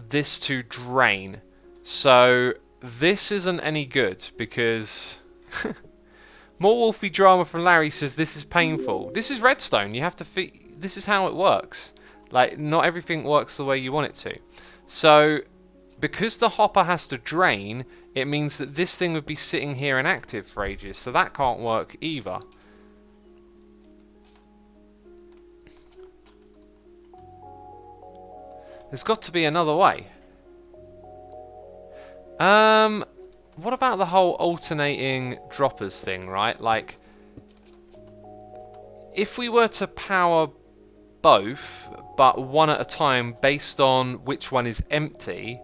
this to drain. So this isn't any good, because... more Wolfie drama from Larry says this is painful. This is Redstone. You have to this is how it works. Like, not everything works the way you want it to. So, because the hopper has to drain, it means that this thing would be sitting here inactive for ages. So that can't work either. There's got to be another way. What about the whole alternating droppers thing, right? Like, if we were to power both, but one at a time based on which one is empty,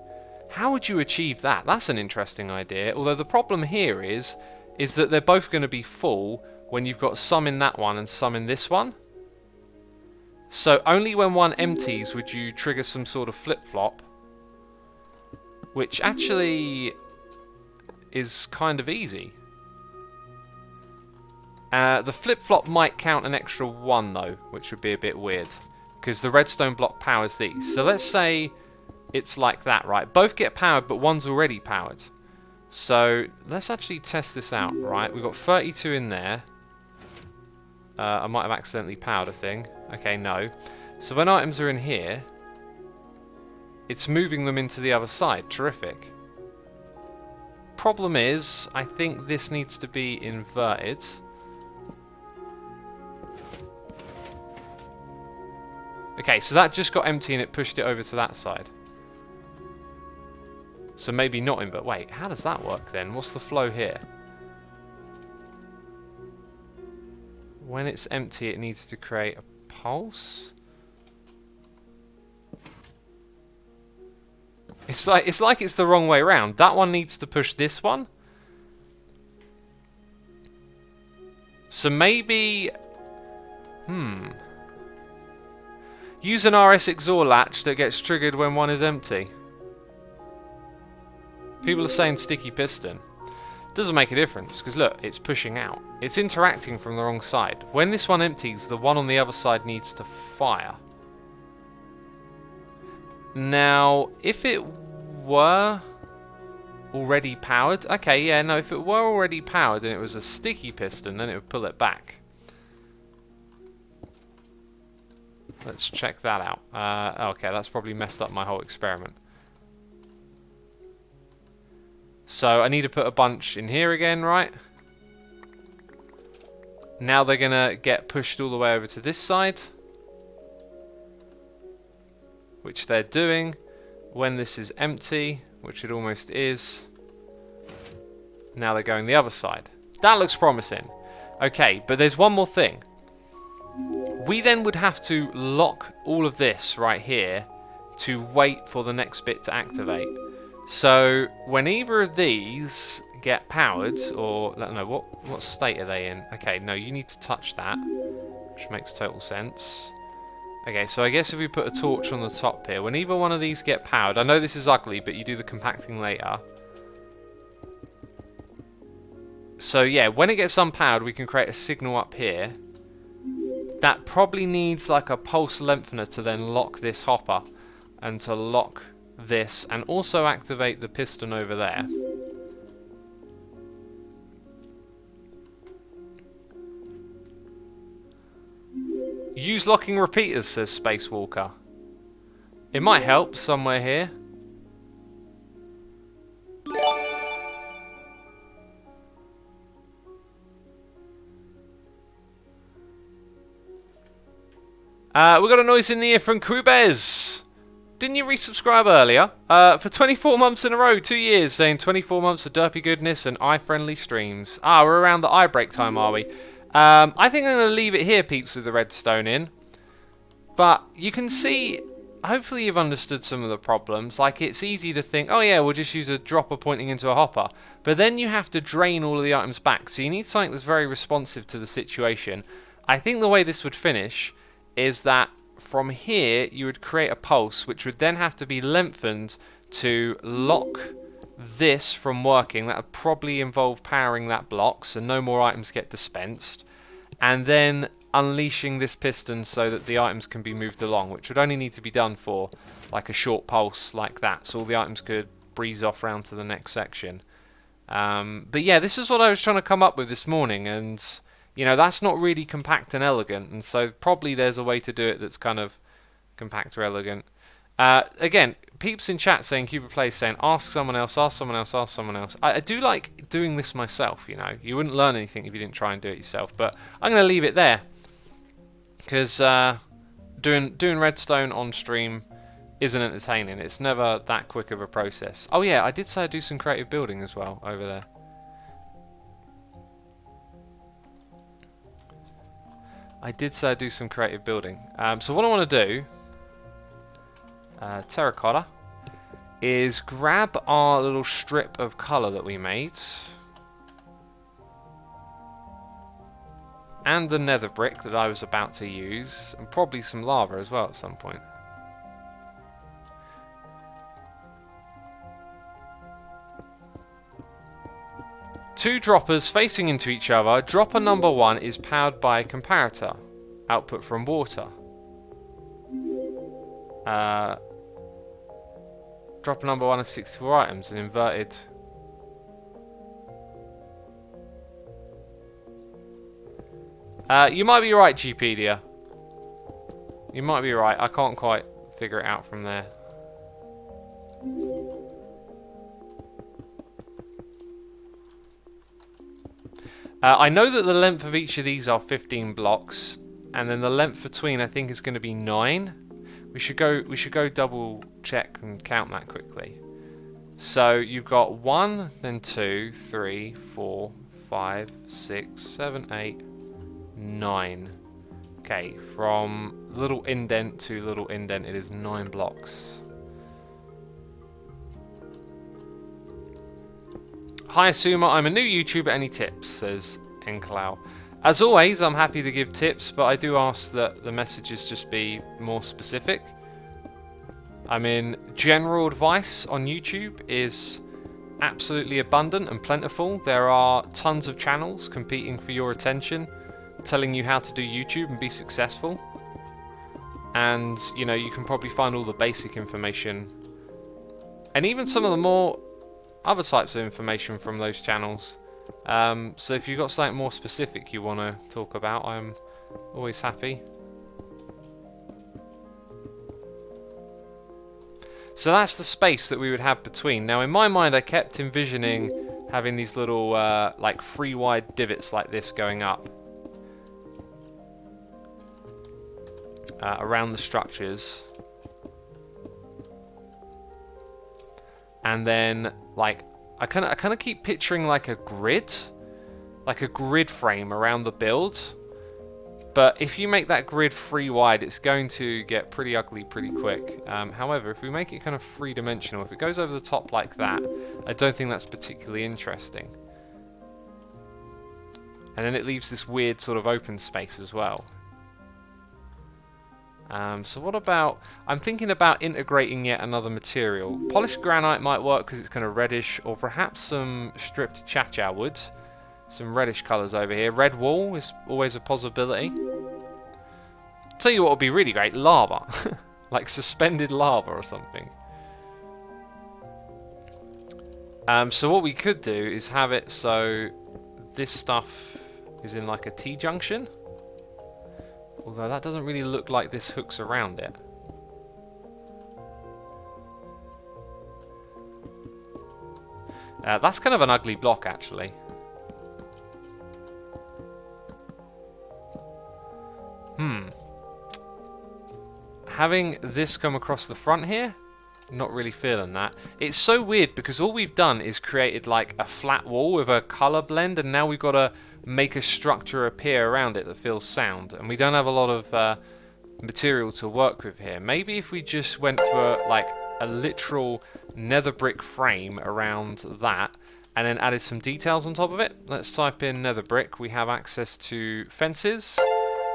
how would you achieve that? That's an interesting idea. Although the problem here is that they're both going to be full when you've got some in that one and some in this one. So only when one empties would you trigger some sort of flip-flop, which actually is kind of easy. The flip-flop might count an extra one though, which would be a bit weird, because the redstone block powers these. So let's say it's like that, right? Both get powered, but one's already powered. So let's actually test this out, right? We've got 32 in there. I might have accidentally powered a thing. Okay, no. So when items are in here, it's moving them into the other side. Terrific. Problem is, I think this needs to be inverted. Okay, so that just got empty and it pushed it over to that side. So maybe not in, but wait, how does that work then? What's the flow here? When it's empty, it needs to create a pulse. It's like it's the wrong way around. That one needs to push this one. So maybe... Use an RS XOR latch that gets triggered when one is empty. People are saying sticky piston. Doesn't make a difference, because look, it's pushing out. It's interacting from the wrong side. When this one empties, the one on the other side needs to fire. Now, if it were already powered... Okay, yeah, no, if it were already powered and it was a sticky piston, then it would pull it back. Let's check that out. Okay, that's probably messed up my whole experiment. So I need to put a bunch in here again, right? Now they're going to get pushed all the way over to this side. Which they're doing. When this is empty, which it almost is. Now they're going the other side. That looks promising. Okay, but there's one more thing. We then would have to lock all of this right here to wait for the next bit to activate. So when either of these get powered, or I don't know, what state are they in? Okay, no, you need to touch that, which makes total sense. Okay, so I guess if we put a torch on the top here, when either one of these get powered, I know this is ugly, but you do the compacting later. So yeah, when it gets unpowered, we can create a signal up here. That probably needs like a pulse lengthener to then lock this hopper, and to lock this, and also activate the piston over there. Use locking repeaters, says Spacewalker. It might help somewhere here. We got a noise in the ear from Kubez. Didn't you resubscribe earlier? For 24 months in a row, 2 years, saying 24 months of derpy goodness and eye-friendly streams. Ah, we're around the eye break time, are we? I think I'm going to leave it here, peeps, with the redstone in. But you can see, hopefully you've understood some of the problems. Like, it's easy to think, oh yeah, we'll just use a dropper pointing into a hopper. But then you have to drain all of the items back. So you need something that's very responsive to the situation. I think the way this would finish is that from here you would create a pulse, which would then have to be lengthened to lock this from working. That would probably involve powering that block, so no more items get dispensed, and then unleashing this piston so that the items can be moved along, which would only need to be done for like a short pulse like that, so all the items could breeze off round to the next section. But yeah, this is what I was trying to come up with this morning, and you know, that's not really compact and elegant, and so probably there's a way to do it that's kind of compact or elegant. Again, peeps in chat saying, Cuba Plays saying, ask someone else, ask someone else, ask someone else. I do like doing this myself, you know. You wouldn't learn anything if you didn't try and do it yourself, but I'm going to leave it there. Because doing redstone on stream isn't entertaining. It's never that quick of a process. Oh yeah, I did say I'd do some creative building as well over there. I did say I'd do some creative building. So what I want to do, terracotta, is grab our little strip of colour that we made, and the nether brick that I was about to use, and probably some lava as well at some point. Two droppers facing into each other. Dropper number 1 is powered by a comparator. Output from water. Dropper number 1 has 64 items and inverted. You might be right, Gpedia. You might be right. I can't quite figure it out from there. I know that the length of each of these are 15 blocks, and then the length between I think is going to be 9. We should go double check and count that quickly. So you've got 1, then 2, 3, 4, 5, 6, 7, 8, 9. Okay, from little indent to little indent, it is 9 blocks. Hi Asuma, I'm a new YouTuber, any tips? Says Enclau. As always, I'm happy to give tips, but I do ask that the messages just be more specific. I mean, general advice on YouTube is absolutely abundant and plentiful. There are tons of channels competing for your attention, telling you how to do YouTube and be successful. And, you know, you can probably find all the basic information and even some of the more other types of information from those channels. So if you've got something more specific you want to talk about, I'm always happy. So that's the space that we would have between. Now in my mind I kept envisioning having these little like 3 wide divots like this going up around the structures. And then like I kind of keep picturing like a grid frame around the build. But if you make that grid 3 wide, it's going to get pretty ugly pretty quick. However, if we make it kind of 3-dimensional, if it goes over the top like that, I don't think that's particularly interesting. And then it leaves this weird sort of open space as well. So what about... I'm thinking about integrating yet another material. Polished granite might work because it's kind of reddish, or perhaps some stripped cha-cha wood. Some reddish colours over here. Red wool is always a possibility. Tell you what would be really great, lava. Like suspended lava or something. So what we could do is have it so this stuff is in like a T-junction. Although that doesn't really look like this hooks around it. That's kind of an ugly block actually. Having this come across the front here, not really feeling that. It's so weird because all we've done is created like a flat wall with a color blend, and now we've got to make a structure appear around it that feels sound, and we don't have a lot of material to work with here. Maybe if we just went for like a literal nether brick frame around that and then added some details on top of it. Let's type in nether brick. We have access to fences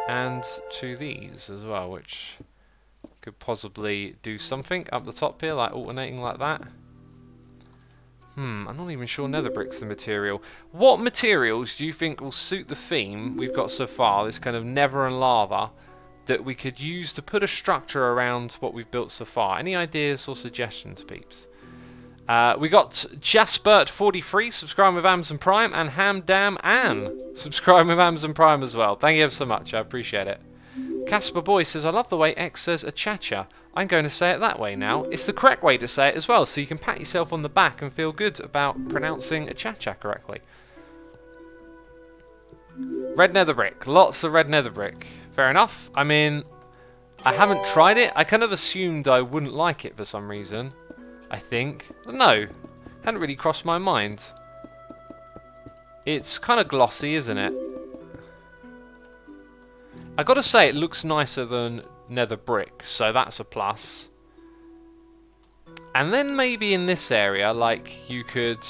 and to these as well, which could possibly do something up the top here, like alternating like that. I'm not even sure nether brick's the material. What materials do you think will suit the theme we've got so far, this kind of nether and lava, that we could use to put a structure around what we've built so far? Any ideas or suggestions, peeps? We got Jaspert43 subscribing with Amazon Prime, and Hamdam Ann subscribing with Amazon Prime as well. Thank you ever so much, I appreciate it. Casper Boy says, I love the way X says a cha-cha. I'm going to say it that way now. It's the correct way to say it as well, so you can pat yourself on the back and feel good about pronouncing a cha-cha correctly. Red nether brick. Lots of red nether brick. Fair enough. I mean, I haven't tried it. I kind of assumed I wouldn't like it for some reason. I think. No. Hadn't really crossed my mind. It's kind of glossy, isn't it? I gotta say, it looks nicer than nether brick, so that's a plus. And then maybe in this area, like, you could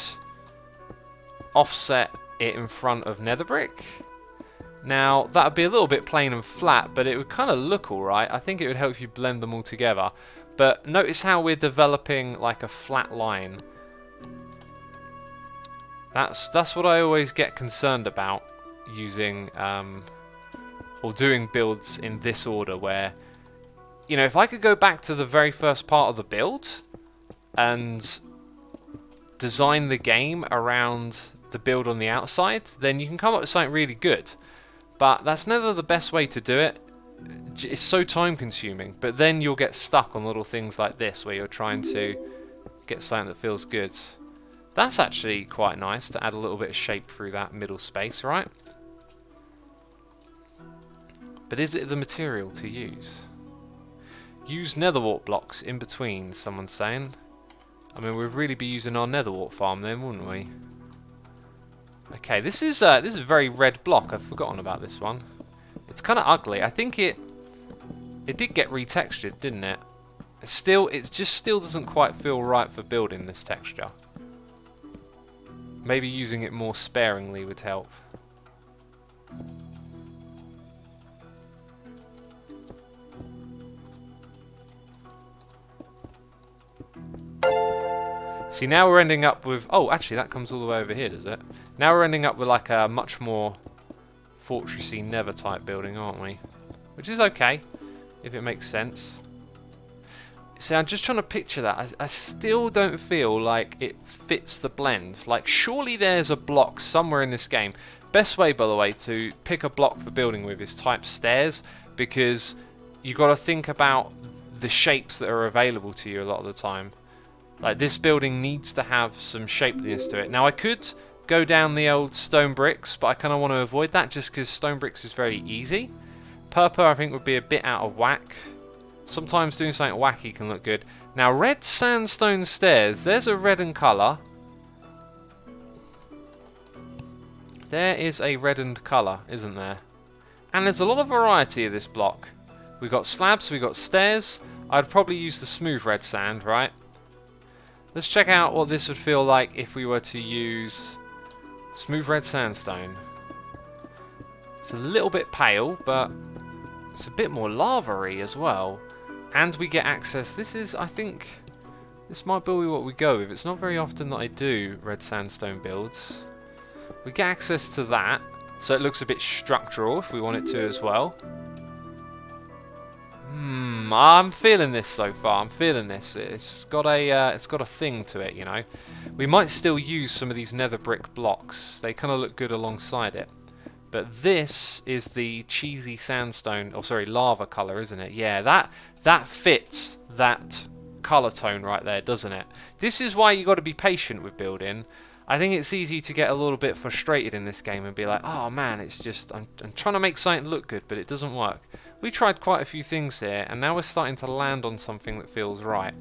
offset it in front of nether brick. Now, that would be a little bit plain and flat, but it would kind of look alright. I think it would help you blend them all together. But notice how we're developing like a flat line. That's what I always get concerned about using or doing builds in this order, where, you know, if I could go back to the very first part of the build and design the game around the build on the outside, then you can come up with something really good. But that's never the best way to do it. It's so time consuming, but then you'll get stuck on little things like this where you're trying to get something that feels good. That's actually quite nice to add a little bit of shape through that middle space, right? But is it the material to use? Use netherwart blocks in between, someone's saying. I mean, we'd really be using our netherwart farm then, wouldn't we? Okay, this is a very red block. I've forgotten about this one. It's kind of ugly. I think it did get retextured, didn't it? It just still doesn't quite feel right for building this texture. Maybe using it more sparingly would help. See, now we're ending up with... Oh, actually, that comes all the way over here, does it? Now we're ending up with like a much more fortressy nether type building, aren't we? Which is okay, if it makes sense. See, I'm just trying to picture that. I still don't feel like it fits the blend. Like, surely there's a block somewhere in this game. Best way, by the way, to pick a block for building with is type stairs, because you got to think about the shapes that are available to you a lot of the time. Like, this building needs to have some shapeliness to it. Now, I could go down the old stone bricks, but I kind of want to avoid that just because stone bricks is very easy. Purple, I think, would be a bit out of whack. Sometimes doing something wacky can look good. Now, red sandstone stairs. There's a reddened colour. There is a reddened colour, isn't there? And there's a lot of variety of this block. We've got slabs, we've got stairs. I'd probably use the smooth red sand, right? Let's check out what this would feel like if we were to use smooth red sandstone. It's a little bit pale, but it's a bit more lava-y as well. And we get access. This is, I think, this might be what we go with. It's not very often that I do red sandstone builds. We get access to that, so it looks a bit structural if we want it to as well. I'm feeling this so far. I'm feeling this. It's got a thing to it, you know. We might still use some of these nether brick blocks. They kind of look good alongside it. But this is the cheesy sandstone, or sorry, lava color, isn't it? Yeah, that fits that color tone right there, doesn't it? This is why you got to be patient with building. I think it's easy to get a little bit frustrated in this game and be like, oh man, it's just, I'm trying to make something look good, but it doesn't work. We tried quite a few things here, and now we're starting to land on something that feels right.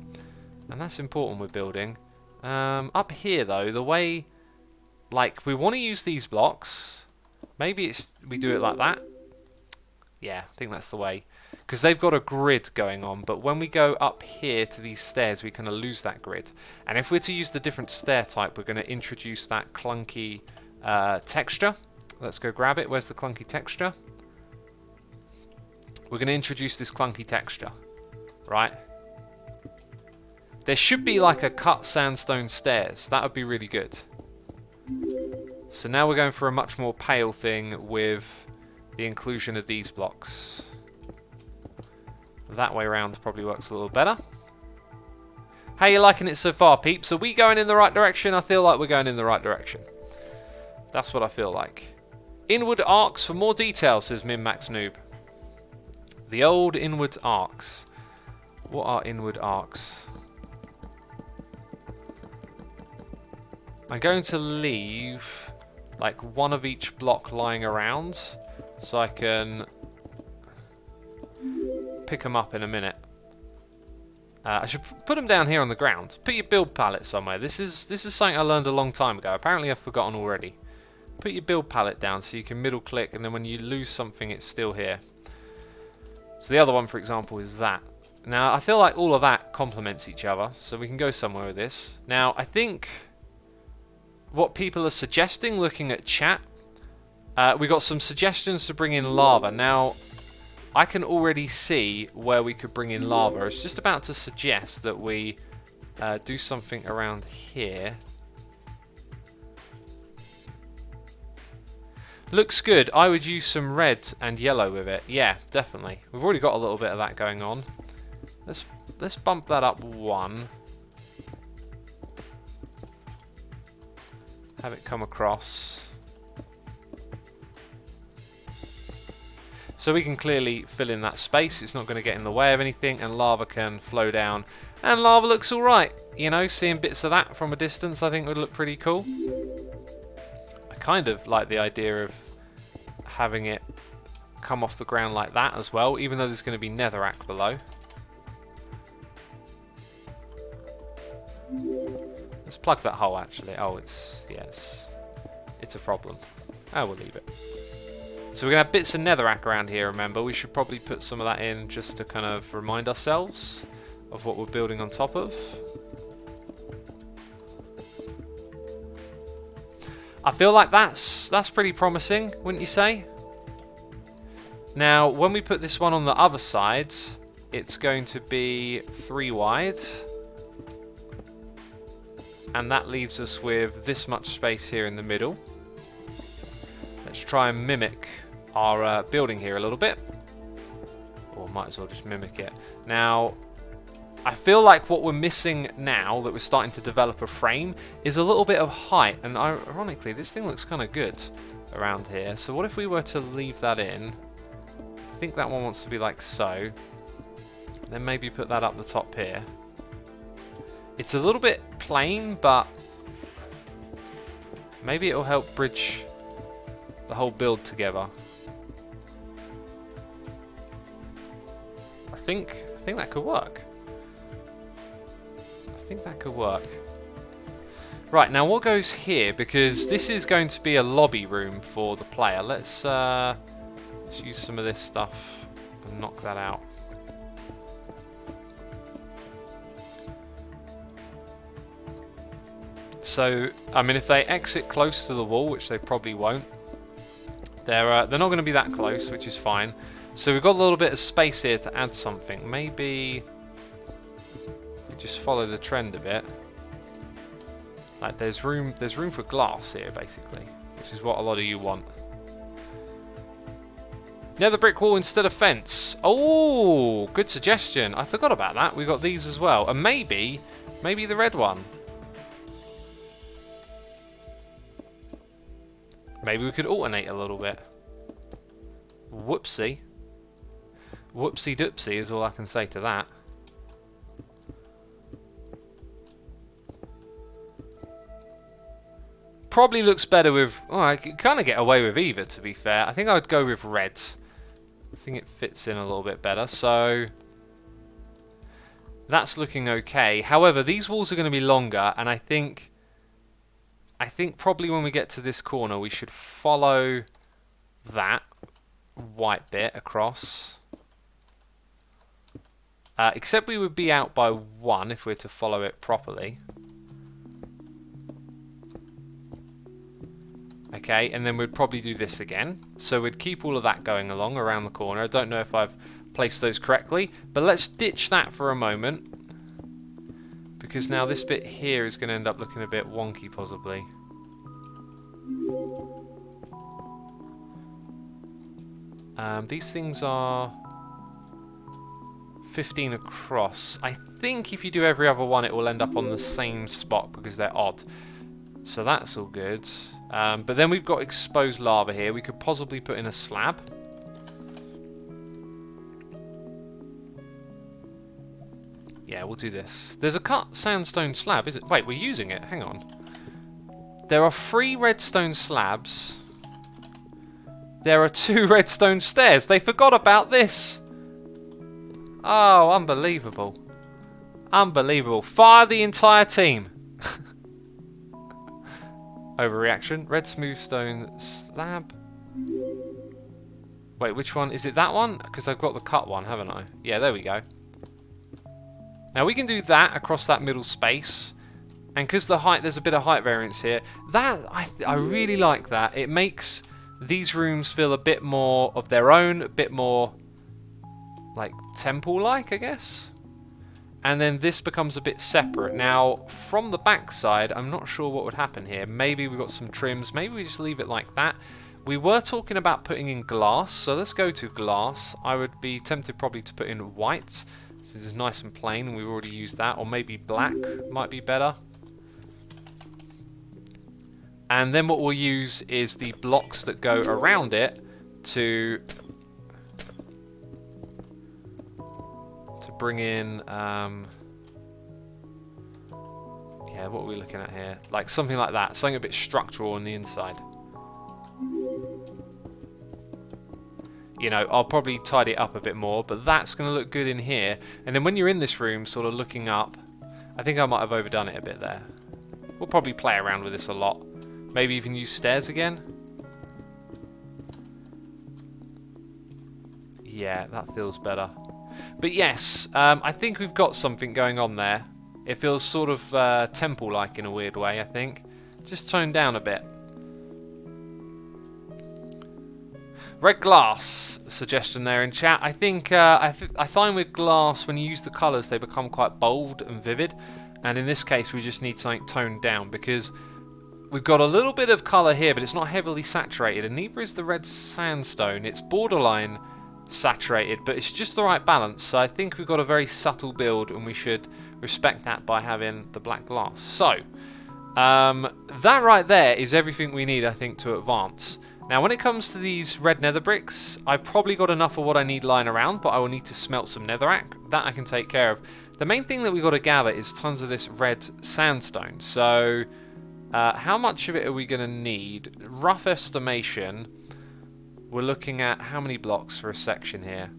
And that's important with building. Up here, though, the way, like, we want to use these blocks. Maybe we do it like that. Yeah, I think that's the way. Because they've got a grid going on, but when we go up here to these stairs, we kind of lose that grid. And if we're to use the different stair type, we're going to introduce that clunky texture. Let's go grab it. Where's the clunky texture? We're going to introduce this clunky texture, right? There should be like a cut sandstone stairs. That would be really good. So now we're going for a much more pale thing with the inclusion of these blocks. That way around probably works a little better. How are you liking it so far, peeps? Are we going in the right direction? I feel like we're going in the right direction. That's what I feel like. Inward arcs for more details, says Min-Max Noob. The old inward arcs. What are inward arcs? I'm going to leave like one of each block lying around so I can pick them up in a minute. I should put them down here on the ground. Put your build palette somewhere. This is something I learned a long time ago. Apparently I've forgotten already. Put your build palette down so you can middle click, and then when you lose something it's still here. So the other one, for example, is that. Now, I feel like all of that complements each other, so we can go somewhere with this. Now, I think what people are suggesting, looking at chat, we got some suggestions to bring in lava. Now, I can already see where we could bring in lava. It's just about to suggest that we do something around here. Looks good. I would use some red and yellow with it. Yeah, definitely. We've already got a little bit of that going on. Let's bump that up one. Have it come across. So we can clearly fill in that space. It's not going to get in the way of anything, and lava can flow down. And lava looks alright. You know, seeing bits of that from a distance I think would look pretty cool. Kind of like the idea of having it come off the ground like that as well, even though there's going to be netherrack below. Let's plug that hole, actually. Oh, it's... yes. It's a problem. Oh, we'll leave it. So we're going to have bits of netherrack around here, remember. We should probably put some of that in just to kind of remind ourselves of what we're building on top of. I feel like that's pretty promising, wouldn't you say? Now, when we put this one on the other side, it's going to be 3 wide. And that leaves us with this much space here in the middle. Let's try and mimic our building here a little bit. Or might as well just mimic it. Now, I feel like what we're missing now that we're starting to develop a frame is a little bit of height. And ironically, this thing looks kind of good around here. So what if we were to leave that in? I think that one wants to be like so. Then maybe put that up the top here. It's a little bit plain, but maybe it'll help bridge the whole build together. I think that could work. I think that could work. Right, now what goes here? Because this is going to be a lobby room for the player. Let's use some of this stuff and knock that out. So, I mean, if they exit close to the wall, which they probably won't, they're not going to be that close, which is fine. So we've got a little bit of space here to add something. Maybe we just follow the trend a bit. Like there's room for glass here, basically, which is what a lot of you want. Nether brick wall instead of fence. Oh, good suggestion. I forgot about that. We got these as well, and maybe the red one. Maybe we could alternate a little bit. Whoopsie. Whoopsie doopsie is all I can say to that. Probably looks better with... oh, I can kind of get away with either, to be fair. I think I would go with red. I think it fits in a little bit better, so... that's looking okay. However, these walls are going to be longer, and I think probably when we get to this corner, we should follow that white bit across. Except we would be out by 1 if we're to follow it properly. Okay, and then we'd probably do this again. So we'd keep all of that going along around the corner. I don't know if I've placed those correctly, but let's ditch that for a moment. Because now this bit here is going to end up looking a bit wonky, possibly. These things are 15 across. I think if you do every other one, it will end up on the same spot because they're odd. So that's all good. But then we've got exposed lava here. We could possibly put in a slab. Yeah, we'll do this. There's a cut sandstone slab, is it? Wait, we're using it. Hang on. There are 3 redstone slabs. There are 2 redstone stairs. They forgot about this. Oh, unbelievable. Unbelievable. Fire the entire team. Overreaction. Red smooth stone slab. Wait, which one? Is it that one? Because I've got the cut one, haven't I? Yeah, there we go. Now we can do that across that middle space. And because the height, there's a bit of height variance here. That, I really like that. It makes these rooms feel a bit more of their own, a bit more like temple-like, I guess. And then this becomes a bit separate. Now, from the back side, I'm not sure what would happen here. Maybe we've got some trims. Maybe we just leave it like that. We were talking about putting in glass, so let's go to glass. I would be tempted probably to put in white. This is nice and plain, and we've already used that. Or maybe black might be better. And then what we'll use is the blocks that go around it to bring in, yeah, what are we looking at here? Like something like that, something a bit structural on the inside. You know, I'll probably tidy it up a bit more, but that's going to look good in here. And then when you're in this room, sort of looking up, I think I might have overdone it a bit there. We'll probably play around with this a lot. Maybe even use stairs again. Yeah, that feels better. But yes, I think we've got something going on there. It feels sort of temple-like in a weird way, I think. Just toned down a bit. Red glass suggestion there in chat. I think I find with glass, when you use the colours, they become quite bold and vivid. And in this case, we just need something toned down because we've got a little bit of colour here, but it's not heavily saturated, and neither is the red sandstone. It's borderline saturated, but it's just the right balance. So I think we've got a very subtle build, and we should respect that by having the black glass. So that right there is everything we need, I think, to advance. Now, when it comes to these red nether bricks, I've probably got enough of what I need lying around, but I will need to smelt some netherrack. That I can take care of. The main thing that we've got to gather is tons of this red sandstone. So how much of it are we going to need? Rough estimation, we're looking at how many blocks for a section here?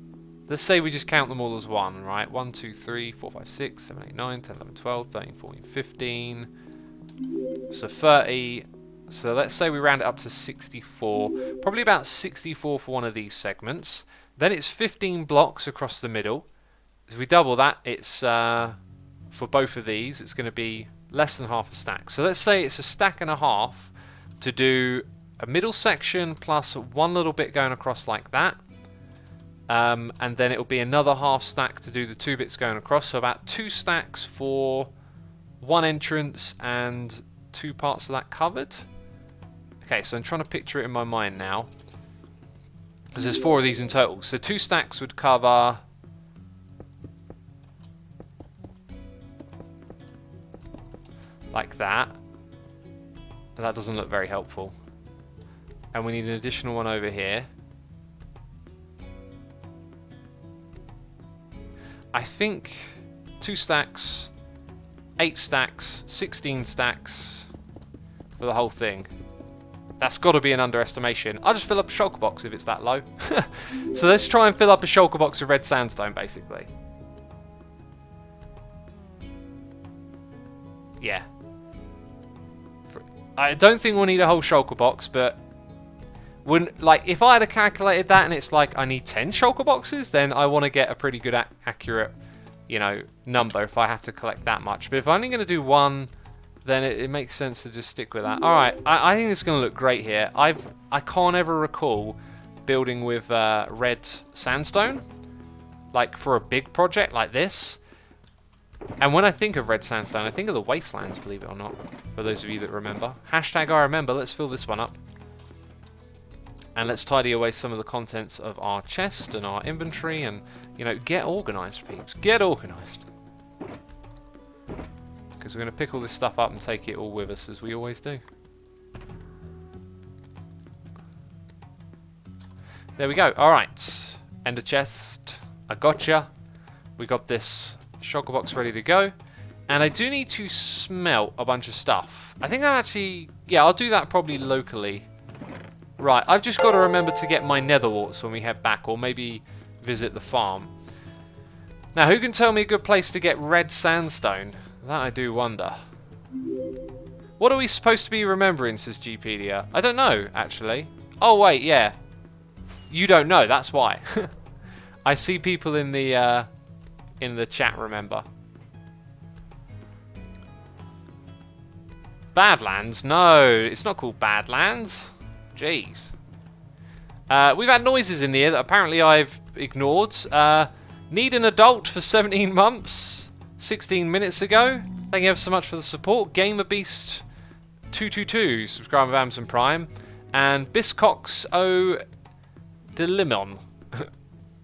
Let's say we just count them all as one, right? 1, 2, 3, 4, 5, 6, 7, 8, 9, 10, 11, 12, 13, 14, 15. So 30. So let's say we round it up to 64. Probably about 64 for one of these segments. Then it's 15 blocks across the middle. If we double that, it's for both of these, it's going to be less than half a stack. So let's say it's a stack and a half to do a middle section plus one little bit going across like that. And then it'll be another half stack to do the 2 bits going across. So about 2 stacks for one entrance and 2 parts of that covered. Okay, so I'm trying to picture it in my mind now, because there's 4 of these in total. So 2 stacks would cover like that. And that doesn't look very helpful. And we need an additional one over here. I think 2 stacks, 8 stacks, 16 stacks for the whole thing. That's got to be an underestimation. I'll just fill up a shulker box if it's that low. So let's try and fill up a shulker box of red sandstone, basically. Yeah. I don't think we'll need a whole shulker box, but wouldn't, like, if I had calculated that and it's like I need 10 shulker boxes, then I want to get a pretty good accurate, you know, number if I have to collect that much. But if I'm only going to do 1, then it makes sense to just stick with that. Alright, I think it's going to look great here. I can't ever recall building with red sandstone, like for a big project like this. And when I think of red sandstone, I think of the wastelands, believe it or not, for those of you that remember. Hashtag I remember. Let's fill this one up. And let's tidy away some of the contents of our chest and our inventory and, you know, get organised, peeps. Get organised. Because we're going to pick all this stuff up and take it all with us, as we always do. There we go. Alright. Ender chest. I gotcha. We got this shulker box ready to go. And I do need to smelt a bunch of stuff. I think I'm actually... Yeah, I'll do that probably locally. Right, I've just got to remember to get my nether warts when we head back, or maybe visit the farm. Now, who can tell me a good place to get red sandstone? That I do wonder. What are we supposed to be remembering, says Gpedia? I don't know, actually. Oh, wait, yeah. You don't know, that's why. I see people in the chat remember. Badlands? No, it's not called Badlands. Jeez. We've had noises in here that apparently I've ignored. Need an adult for 17 months. 16 minutes ago. Thank you ever so much for the support. GamerBeast222 subscribe with Amazon Prime. And Biscox O Delimon.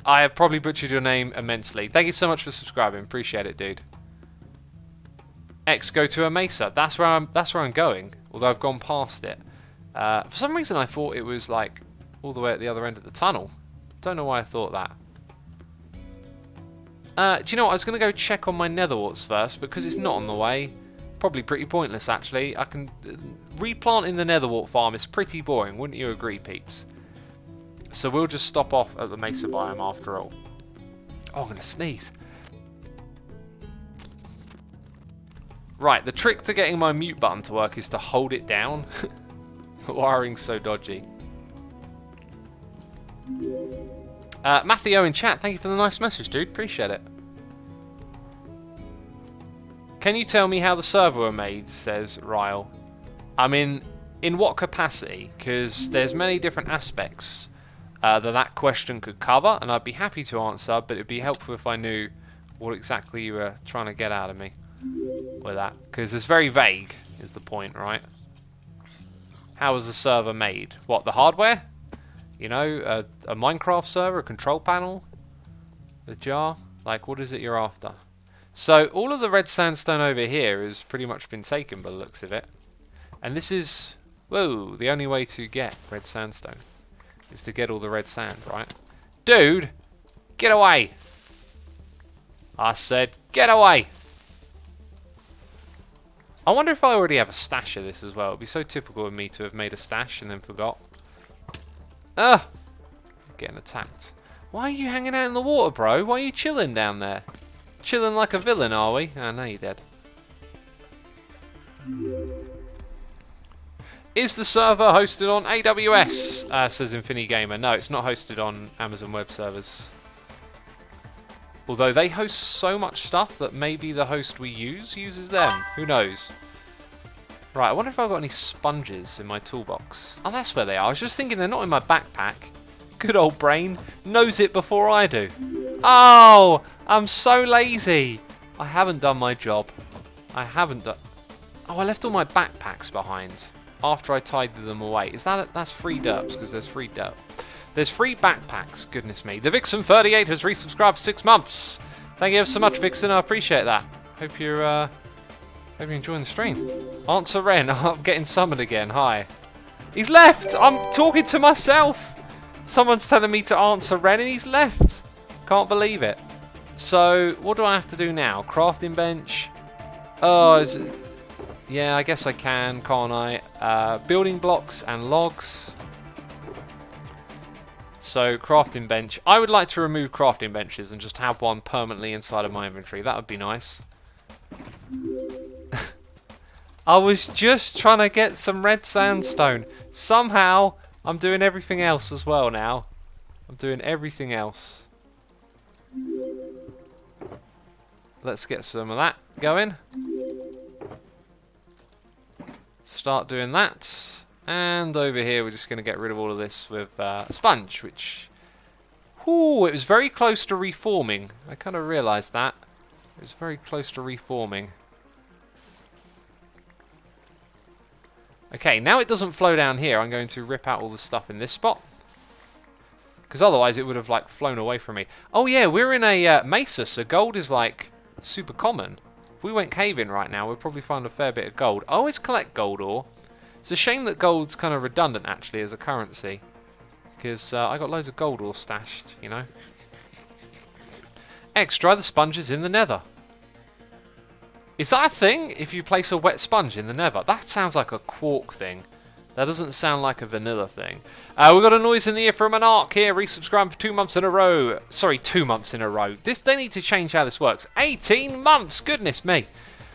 I have probably butchered your name immensely. Thank you so much for subscribing. Appreciate it, dude. X, go to a mesa. That's where I'm going. Although I've gone past it. For some reason I thought it was like all the way at the other end of the tunnel. Don't know why I thought that. Do you know what? I was going to go check on my nether warts first, because it's not on the way. Probably pretty pointless, actually. I can... replanting the nether wart farm is pretty boring, wouldn't you agree, peeps? So we'll just stop off at the mesa biome after all. Oh, I'm going to sneeze. Right, the trick to getting my mute button to work is to hold it down. The wiring's so dodgy. Matthew in chat, thank you for the nice message, dude. Appreciate it. Can you tell me how the server were made, says Ryle. I mean, in what capacity? Because there's many different aspects that question could cover, and I'd be happy to answer, but it'd be helpful if I knew what exactly you were trying to get out of me with that. Because it's very vague, is the point, right? How was the server made? What, the hardware? You know, a Minecraft server, a control panel, a jar? Like, what is it you're after? So, all of the red sandstone over here has pretty much been taken by the looks of it. And this is, whoa, the only way to get red sandstone is to get all the red sand, right? Dude, get away! I said, get away! I wonder if I already have a stash of this as well. It'd be so typical of me to have made a stash and then forgot. Ugh! Getting attacked. Why are you hanging out in the water, bro? Why are you chilling down there? Chilling like a villain, are we? Oh, no, you're dead. Is the server hosted on AWS? Says Infinity Gamer. No, it's not hosted on Amazon Web Servers. Although they host so much stuff that maybe the host we use uses them. Who knows? Right, I wonder if I've got any sponges in my toolbox. Oh, that's where they are. I was just thinking they're not in my backpack. Good old brain knows it before I do. Oh, I'm so lazy. I haven't done my job. I haven't done... Oh, I left all my backpacks behind after I tidied them away. Is that... That's free derps, because there's free derp. There's free backpacks, goodness me. The Vixen38 has resubscribed for 6 months. Thank you ever so much, Vixen. I appreciate that. Hope you're enjoying the stream. Answer Ren. I'm getting summoned again. Hi. He's left. I'm talking to myself. Someone's telling me to answer Ren and he's left. Can't believe it. So, what do I have to do now? Crafting bench. Oh, is it... Yeah, I guess I can, can't I? Building blocks and logs. So, crafting bench. I would like to remove crafting benches and just have one permanently inside of my inventory. That would be nice. I was just trying to get some red sandstone. Somehow, I'm doing everything else as well now. I'm doing everything else. Let's get some of that going. Start doing that. And over here, we're just going to get rid of all of this with a sponge, which... Ooh, it was very close to reforming. I kind of realised that. It was very close to reforming. Okay, now it doesn't flow down here. I'm going to rip out all the stuff in this spot. Because otherwise it would have, like, flown away from me. Oh yeah, we're in a mesa, so gold is, like, super common. If we went caving right now, we'd probably find a fair bit of gold. I always collect gold ore. It's a shame that gold's kind of redundant, actually, as a currency. Because I got loads of gold ore stashed, you know. Extra, the sponge is in the nether. Is that a thing, if you place a wet sponge in the nether? That sounds like a quark thing. That doesn't sound like a vanilla thing. We've got a noise in the ear from an arc here, resubscribed for 2 months in a row. Sorry, 2 months in a row. They need to change how this works. 18 months, goodness me.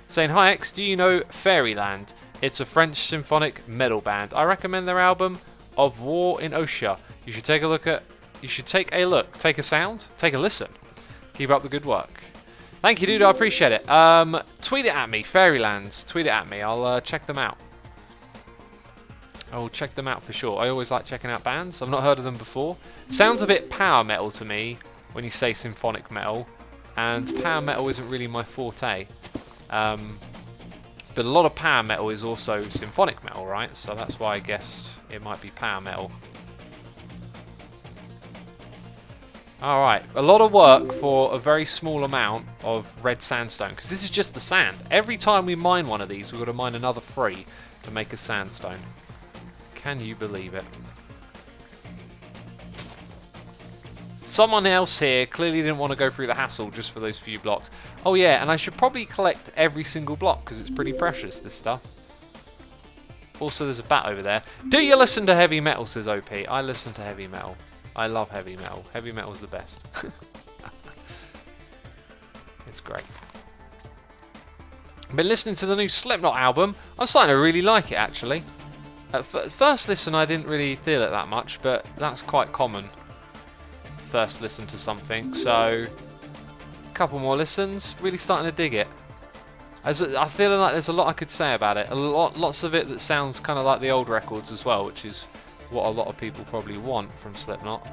Saying, hi X, do you know Fairyland? It's a French symphonic metal band. I recommend their album, Of War in Ossia. You should take a look, take a sound, take a listen. Keep up the good work. Thank you, dude, I appreciate it. Tweet it at me, Fairyland. Tweet it at me, I'll check them out. I'll check them out for sure. I always like checking out bands. I've not heard of them before. Sounds a bit power metal to me when you say symphonic metal. And power metal isn't really my forte. But a lot of power metal is also symphonic metal, right? So that's why I guessed it might be power metal. Alright, a lot of work for a very small amount of red sandstone. Because this is just the sand. Every time we mine one of these, we've got to mine another 3 to make a sandstone. Can you believe it? Someone else here clearly didn't want to go through the hassle just for those few blocks. Oh yeah, and I should probably collect every single block because it's pretty precious, this stuff. Also, there's a bat over there. Do you listen to heavy metal, says OP. I listen to heavy metal. I love heavy metal. Heavy metal's the best. It's great. I've been listening to the new Slipknot album. I'm starting to really like it, actually. At first listen, I didn't really feel it that much, but that's quite common. First listen to something, so a couple more listens, really starting to dig it. I feel like there's a lot I could say about it. Lots of it that sounds kind of like the old records as well, which is what a lot of people probably want from Slipknot.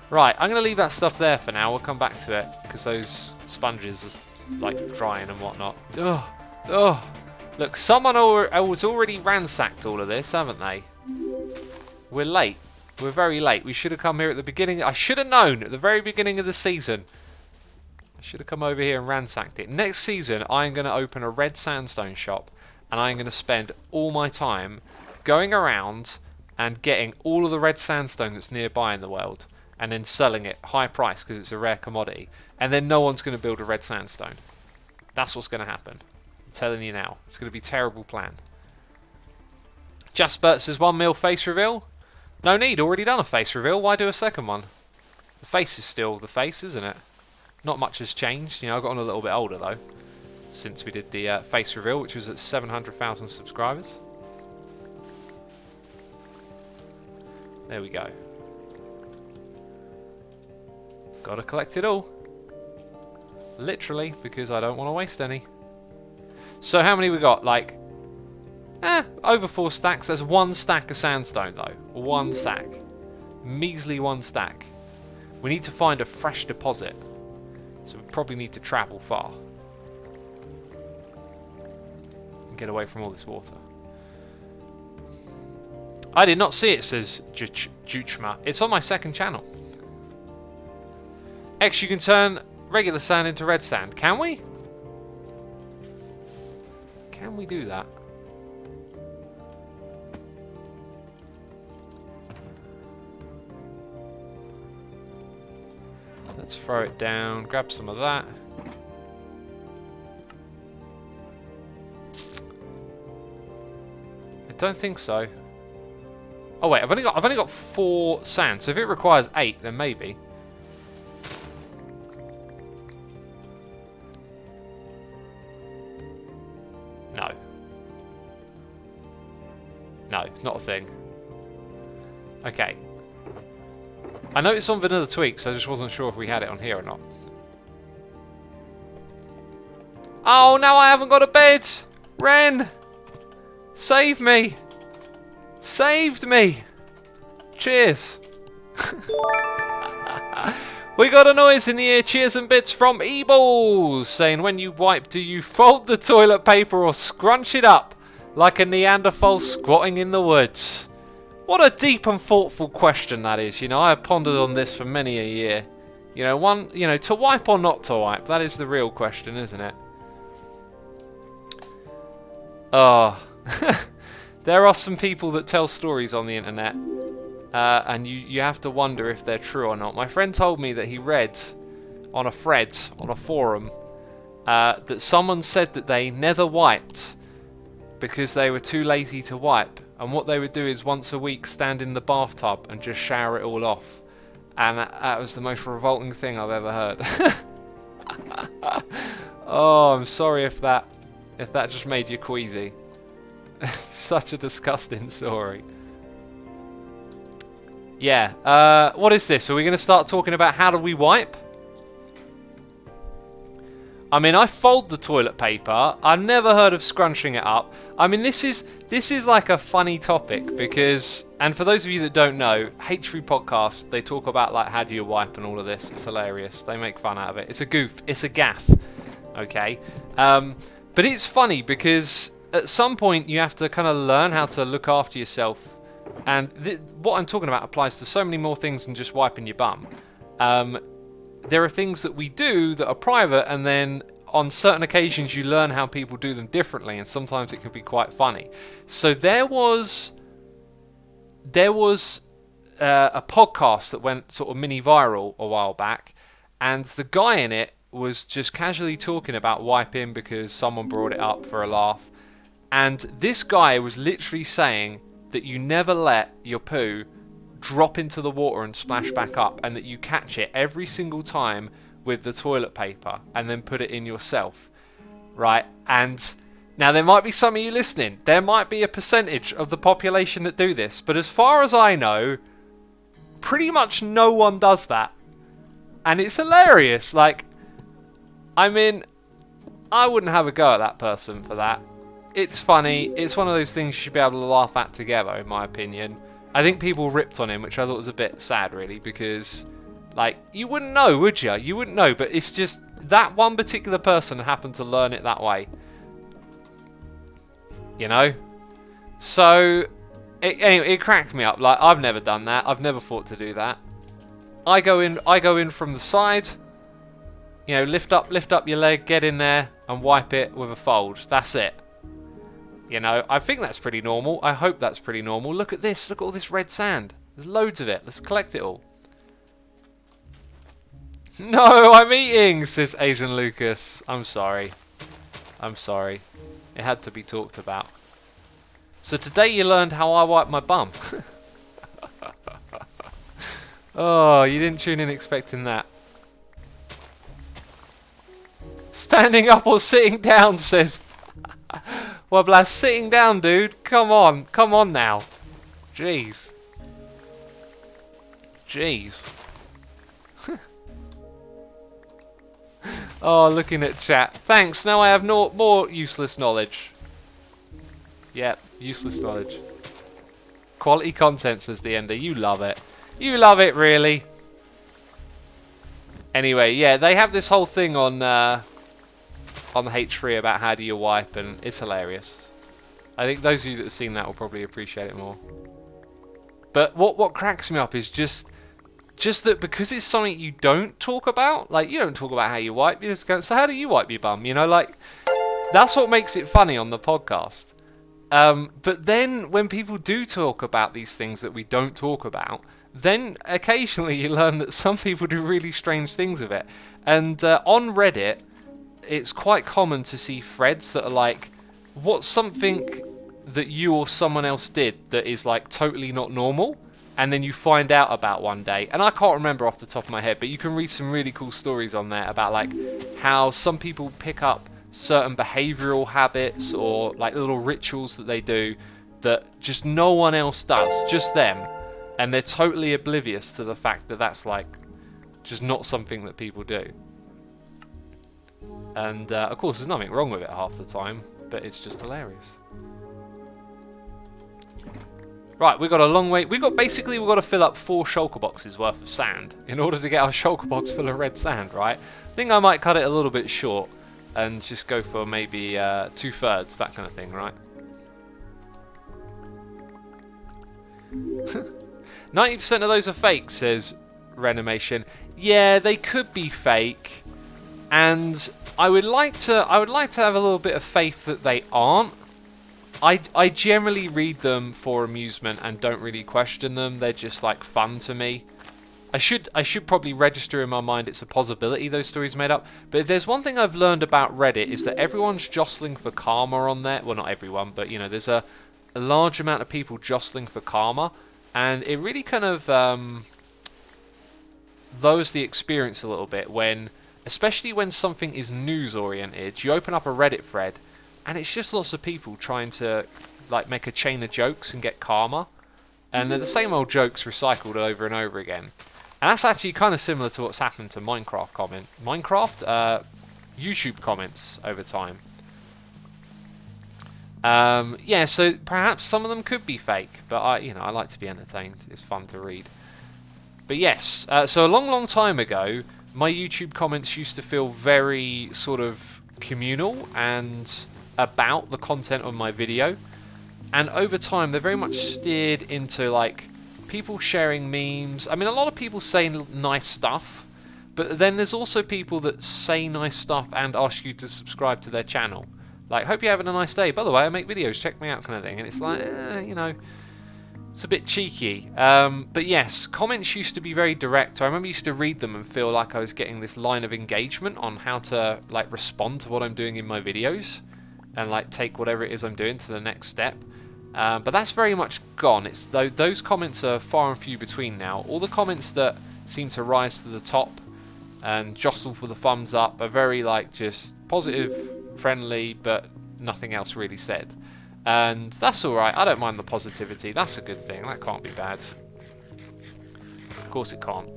Right, I'm going to leave that stuff there for now. We'll come back to it because those sponges are like drying and whatnot. Ugh. Look, someone has already ransacked all of this, haven't they? We're late. We're very late. We should have come here at the beginning. I should have known at the very beginning of the season. I should have come over here and ransacked it. Next season, I'm going to open a red sandstone shop, and I'm going to spend all my time going around and getting all of the red sandstone that's nearby in the world, and then selling it high price because it's a rare commodity. And then no one's going to build a red sandstone. That's what's going to happen. I'm telling you now. It's going to be a terrible plan. Jasper says 1 mil face reveal. No need, already done a face reveal. Why do a second one? The face is still the face, isn't it? Not much has changed. You know, I've gotten a little bit older though since we did the face reveal, which was at 700,000 subscribers. There we go. Gotta collect it all. Literally, because I don't want to waste any. So how many we got? Like, over 4 stacks. There's 1 stack of sandstone though. 1 stack. Measly 1 stack. We need to find a fresh deposit. So we probably need to travel far. And get away from all this water. I did not see it, says Juchma. It's on my second channel. X, you can turn regular sand into red sand. Can we? Can we do that? Let's throw it down, grab some of that. I don't think so. Oh wait, I've only got 4 sand, so if it requires 8, then maybe. No. No, not a thing. Okay. I know it's on Vanilla Tweaks, so I just wasn't sure if we had it on here or not. Oh, now I haven't got a bed! Ren! Save me! Saved me! Cheers! We got a noise in the ear. Cheers and bits from Eballs saying, when you wipe, do you fold the toilet paper or scrunch it up like a Neanderthal squatting in the woods? What a deep and thoughtful question that is. You know, I have pondered on this for many a year. You know, to wipe or not to wipe, that is the real question, isn't it? Oh, there are some people that tell stories on the internet, and you have to wonder if they're true or not. My friend told me that he read on a thread on a forum that someone said that they never wiped because they were too lazy to wipe, and what they would do is once a week stand in the bathtub and just shower it all off, and that was the most revolting thing I've ever heard. Oh, I'm sorry if that just made you queasy. Such a disgusting story. Yeah, what is this? Are we going to start talking about how do we wipe? I mean, I fold the toilet paper. I've never heard of scrunching it up. I mean, this is like a funny topic because, and for those of you that don't know, H3 Podcast, they talk about like how do you wipe and all of this. It's hilarious. They make fun out of it. It's a goof. It's a gaff. Okay. But it's funny because at some point you have to kind of learn how to look after yourself. And what I'm talking about applies to so many more things than just wiping your bum. There are things that we do that are private, and then on certain occasions you learn how people do them differently, and sometimes it can be quite funny. So there was a podcast that went sort of mini viral a while back, and the guy in it was just casually talking about wiping because someone brought it up for a laugh. And this guy was literally saying that you never let your poo drop into the water and splash back up, and that you catch it every single time with the toilet paper and then put it in yourself. right? And now there might be some of you listening. There might be a percentage of the population that do this. But as far as I know, pretty much no one does that. And it's hilarious. Like, I mean, I wouldn't have a go at that person for that. It's funny. It's one of those things you should be able to laugh at together, in my opinion. I think people ripped on him, which I thought was a bit sad, really, because, like, you wouldn't know, would you? You wouldn't know, but it's just that one particular person happened to learn it that way. You know? So, anyway, it cracked me up. Like, I've never done that. I've never thought to do that. I go in from the side. You know, lift up your leg, get in there, and wipe it with a fold. That's it. You know, I think that's pretty normal. I hope that's pretty normal. Look at this. Look at all this red sand. There's loads of it. Let's collect it all. No, I'm eating, says Asian Lucas. I'm sorry. I'm sorry. It had to be talked about. So today you learned how I wipe my bum. Oh, you didn't tune in expecting that. Standing up or sitting down, says... Well, Blast, sitting down, dude. Come on. Come on now. Jeez. Jeez. Oh, looking at chat. Thanks. Now I have more useless knowledge. Yep, useless knowledge. Quality content, says the Ender. You love it. You love it, really. Anyway, yeah, they have this whole thing on the H3 about how do you wipe, and it's hilarious. I think those of you that have seen that will probably appreciate it more. But what cracks me up is just that because it's something you don't talk about, like, you don't talk about how you wipe, you just go, so how do you wipe your bum? You know, like, that's what makes it funny on the podcast. But then when people do talk about these things that we don't talk about, then occasionally you learn that some people do really strange things with it. And on Reddit, it's quite common to see threads that are like, what's something that you or someone else did that is like totally not normal? And then you find out about one day. And I can't remember off the top of my head, but you can read some really cool stories on there about like how some people pick up certain behavioral habits or like little rituals that they do that just no one else does, just them. And they're totally oblivious to the fact that that's like just not something that people do. And of course there's nothing wrong with it half the time, but it's just hilarious. Right, we've got a long way. We've got to fill up 4 shulker boxes worth of sand in order to get our shulker box full of red sand, right? I think I might cut it a little bit short and just go for maybe 2/3, that kind of thing, right? 90% of those are fake, says Renomation. Yeah, they could be fake, and I would like to have a little bit of faith that they aren't. I generally read them for amusement and don't really question them. They're just like fun to me. I should probably register in my mind it's a possibility those stories made up. But if there's one thing I've learned about Reddit is that everyone's jostling for karma on there. Well, not everyone, but you know, there's a large amount of people jostling for karma, and it really kind of lowers the experience a little bit when, especially when something is news oriented. You open up a Reddit thread, and it's just lots of people trying to like make a chain of jokes and get karma, and they're the same old jokes recycled over and over again. And that's actually kind of similar to what's happened to YouTube comments over time. Yeah, so perhaps some of them could be fake, but I like to be entertained. It's fun to read. But yes, so a long time ago, my YouTube comments used to feel very sort of communal and about the content of my video, and over time they're very much steered into like people sharing memes. I mean, a lot of people say nice stuff, but then there's also people that say nice stuff and ask you to subscribe to their channel, like, hope you're having a nice day, by the way I make videos, check me out, kind of thing. And it's like, you know, it's a bit cheeky. But yes, comments used to be very direct. I remember I used to read them and feel like I was getting this line of engagement on how to like respond to what I'm doing in my videos and like take whatever it is I'm doing to the next step. But that's very much gone. It's those comments are far and few between now. All the comments that seem to rise to the top and jostle for the thumbs up are very like just positive friendly, but nothing else really said. And that's alright. I don't mind the positivity. That's a good thing. That can't be bad. Of course it can't.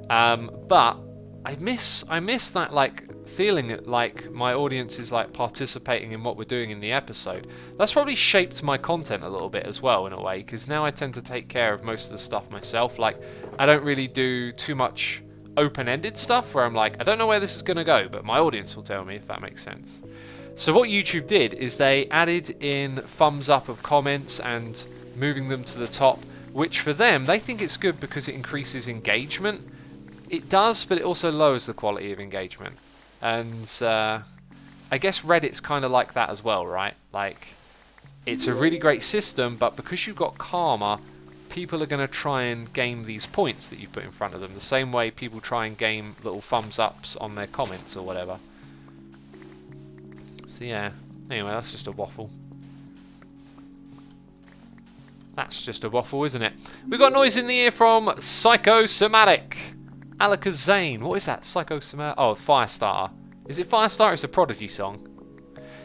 But I miss that like feeling like my audience is like participating in what we're doing in the episode. That's probably shaped my content a little bit as well in a way, because now I tend to take care of most of the stuff myself. Like I don't really do too much open-ended stuff where I'm like, I don't know where this is going to go, but my audience will tell me, if that makes sense. So what YouTube did is they added in thumbs up of comments and moving them to the top, which for them, they think it's good because it increases engagement. It does, but it also lowers the quality of engagement. And I guess Reddit's kind of like that as well, right? Like, it's a really great system, but because you've got karma, people are going to try and game these points that you put in front of them, the same way people try and game little thumbs ups on their comments or whatever. So yeah, anyway, that's just a waffle. That's just a waffle, isn't it? We've got noise in the ear from Psychosomatic. Alakazane. What is that? Psychosomatic? Oh, Firestarter. Is it Firestarter? It's a Prodigy song.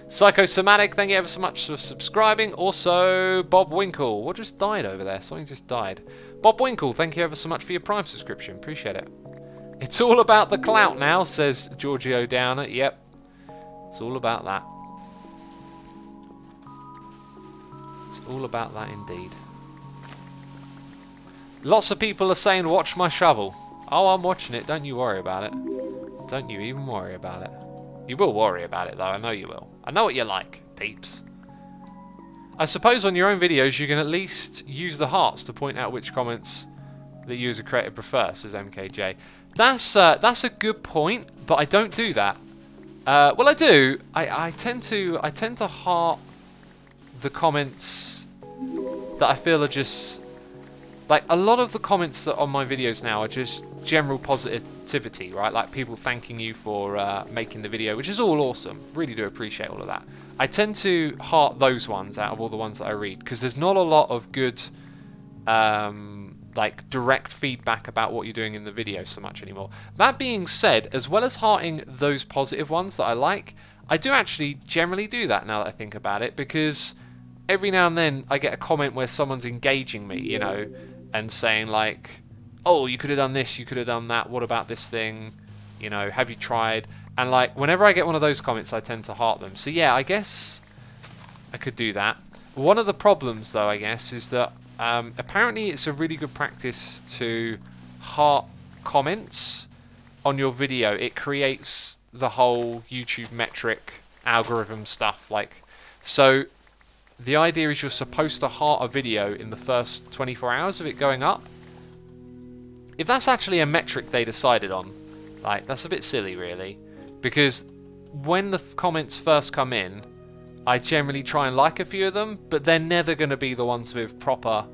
Psychosomatic, thank you ever so much for subscribing. Also, Bob Winkle. What just died over there? Something just died. Bob Winkle, thank you ever so much for your Prime subscription. Appreciate it. It's all about the clout now, says Giorgio Downer. Yep. It's all about that. It's all about that indeed. Lots of people are saying, watch my shovel. Oh, I'm watching it. Don't you worry about it. Don't you even worry about it. You will worry about it, though. I know you will. I know what you like, peeps. I suppose on your own videos, you can at least use the hearts to point out which comments the user creator prefers, says MKJ. That's a good point, but I don't do that. Well, I do. I tend to heart the comments that I feel are just like a lot of the comments that on my videos now are just general positivity, right? Like people thanking you for making the video, which is all awesome. Really do appreciate all of that. I tend to heart those ones out of all the ones that I read because there's not a lot of good like direct feedback about what you're doing in the video so much anymore. That being said, as well as hearting those positive ones that I like, I do actually generally do that now that I think about it, because every now and then I get a comment where someone's engaging me, you know, and saying like, oh, you could have done this, you could have done that, what about this thing, you know, have you tried? And like whenever I get one of those comments, I tend to heart them. So yeah, I guess I could do that. One of the problems though, I guess, is that apparently it's a really good practice to heart comments on your video. It creates the whole YouTube metric algorithm stuff. Like, so the idea is you're supposed to heart a video in the first 24 hours of it going up. If that's actually a metric they decided on, like, that's a bit silly really, because when the comments first come in, I generally try and like a few of them, but they're never going to be the ones with proper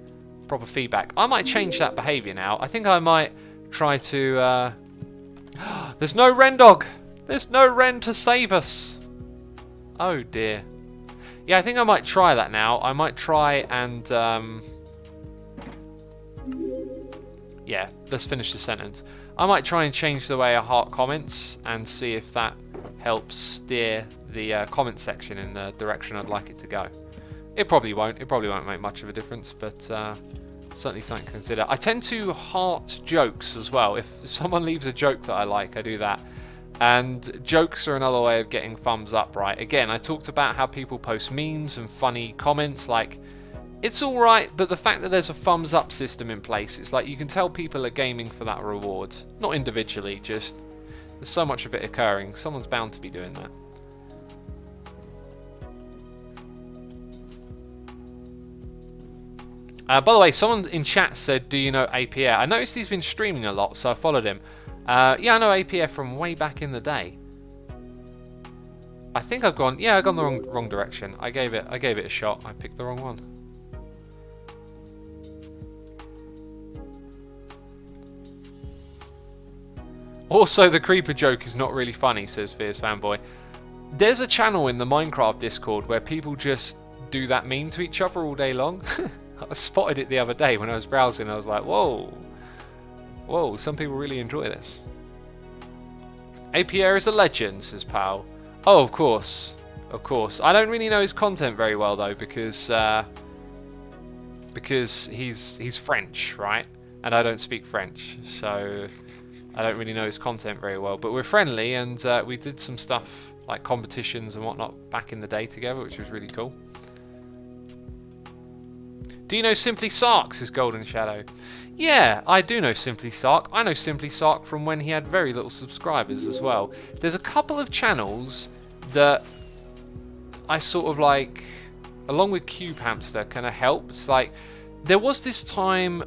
feedback. I might change that behaviour now. I think I might try to... There's no Wren dog! There's no Wren to save us! Oh dear. Yeah, I think I might try that now. I might try and... Yeah, let's finish the sentence. I might try and change the way I heart comments and see if that helps steer the comment section in the direction I'd like it to go. It probably won't. It probably won't make much of a difference, but certainly something to consider. I tend to heart jokes as well. If someone leaves a joke that I like, I do that. And jokes are another way of getting thumbs up, right? Again, I talked about how people post memes and funny comments. Like, it's alright, but the fact that there's a thumbs up system in place, it's like you can tell people are gaming for that reward. Not individually, just there's so much of it occurring. Someone's bound to be doing that. By the way, someone in chat said, do you know APF? I noticed he's been streaming a lot, so I followed him. Yeah, I know APF from way back in the day. I think I've gone the wrong direction. I gave it a shot. I picked the wrong one. Also, the creeper joke is not really funny, says Fierce Fanboy. There's a channel in the Minecraft Discord where people just do that meme to each other all day long. I spotted it the other day when I was browsing. I was like, whoa, some people really enjoy this. APR is a legend, says Pal. Oh, of course. of course. I don't really know his content very well though, because he's French, right? And I don't speak French, so I don't really know his content very well. But we're friendly, and we did some stuff like competitions and whatnot back in the day together, which was really cool. Do you know Simply Sark? Is Golden Shadow. Yeah, I do know Simply Sark. I know Simply Sark from when he had very little subscribers as well. There's a couple of channels that I sort of like, along with Cube Hamster, kind of helped. Like, there was this time,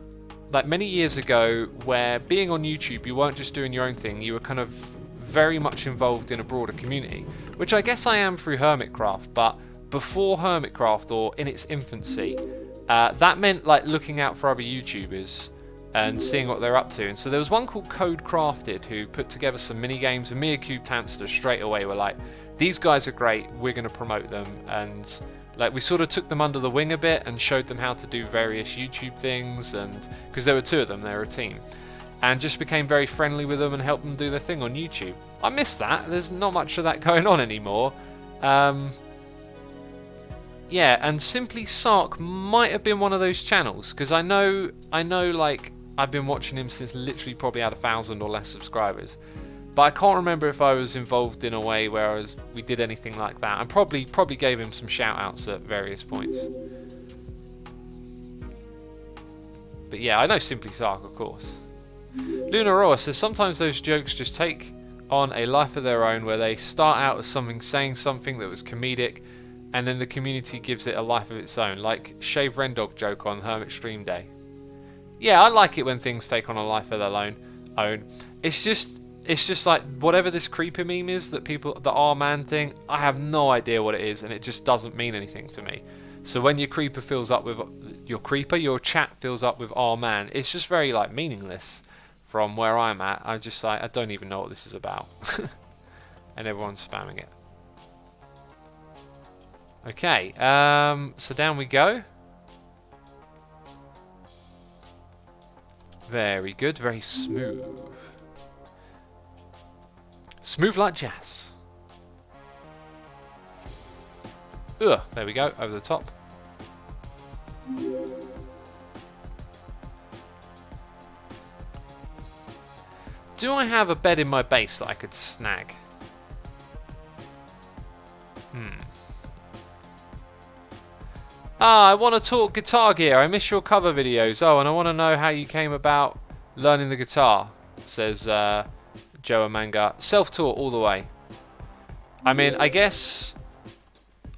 like many years ago, where being on YouTube, you weren't just doing your own thing. You were kind of very much involved in a broader community, which I guess I am through Hermitcraft. But before Hermitcraft, or in its infancy, that meant like looking out for other YouTubers and seeing what they're up to. And so there was one called Code Crafted who put together some mini games, and me and Cube Hamster straight away were like, these guys are great, we're going to promote them. And like we sort of took them under the wing a bit and showed them how to do various YouTube things, and because there were two of them, they were a team, and just became very friendly with them and helped them do their thing on YouTube. I miss that. There's not much of that going on anymore. Yeah, and Simply Sark might have been one of those channels, because I know like I've been watching him since literally probably had 1,000 or less subscribers. But I can't remember if I was involved in a way where we did anything like that. I probably gave him some shout outs at various points. But yeah, I know Simply Sark, of course. Luna Roa says sometimes those jokes just take on a life of their own, where they start out as saying something that was comedic, and then the community gives it a life of its own, like Shave Rendog joke on Hermit Stream Day. Yeah, I like it when things take on a life of their own. It's just like whatever this creeper meme is that the R-man thing, I have no idea what it is, and it just doesn't mean anything to me. So when your creeper fills up with your chat fills up with R-man, it's just very like meaningless from where I'm at. I don't even know what this is about. And everyone's spamming it. Okay, so down we go. Very good, very smooth. Smooth like jazz. Ugh, there we go, over the top. Do I have a bed in my base that I could snag? I want to talk Guitar Gear. I miss your cover videos. Oh, and I want to know how you came about learning the guitar, says Joe Manga. Self-taught all the way. I mean, I guess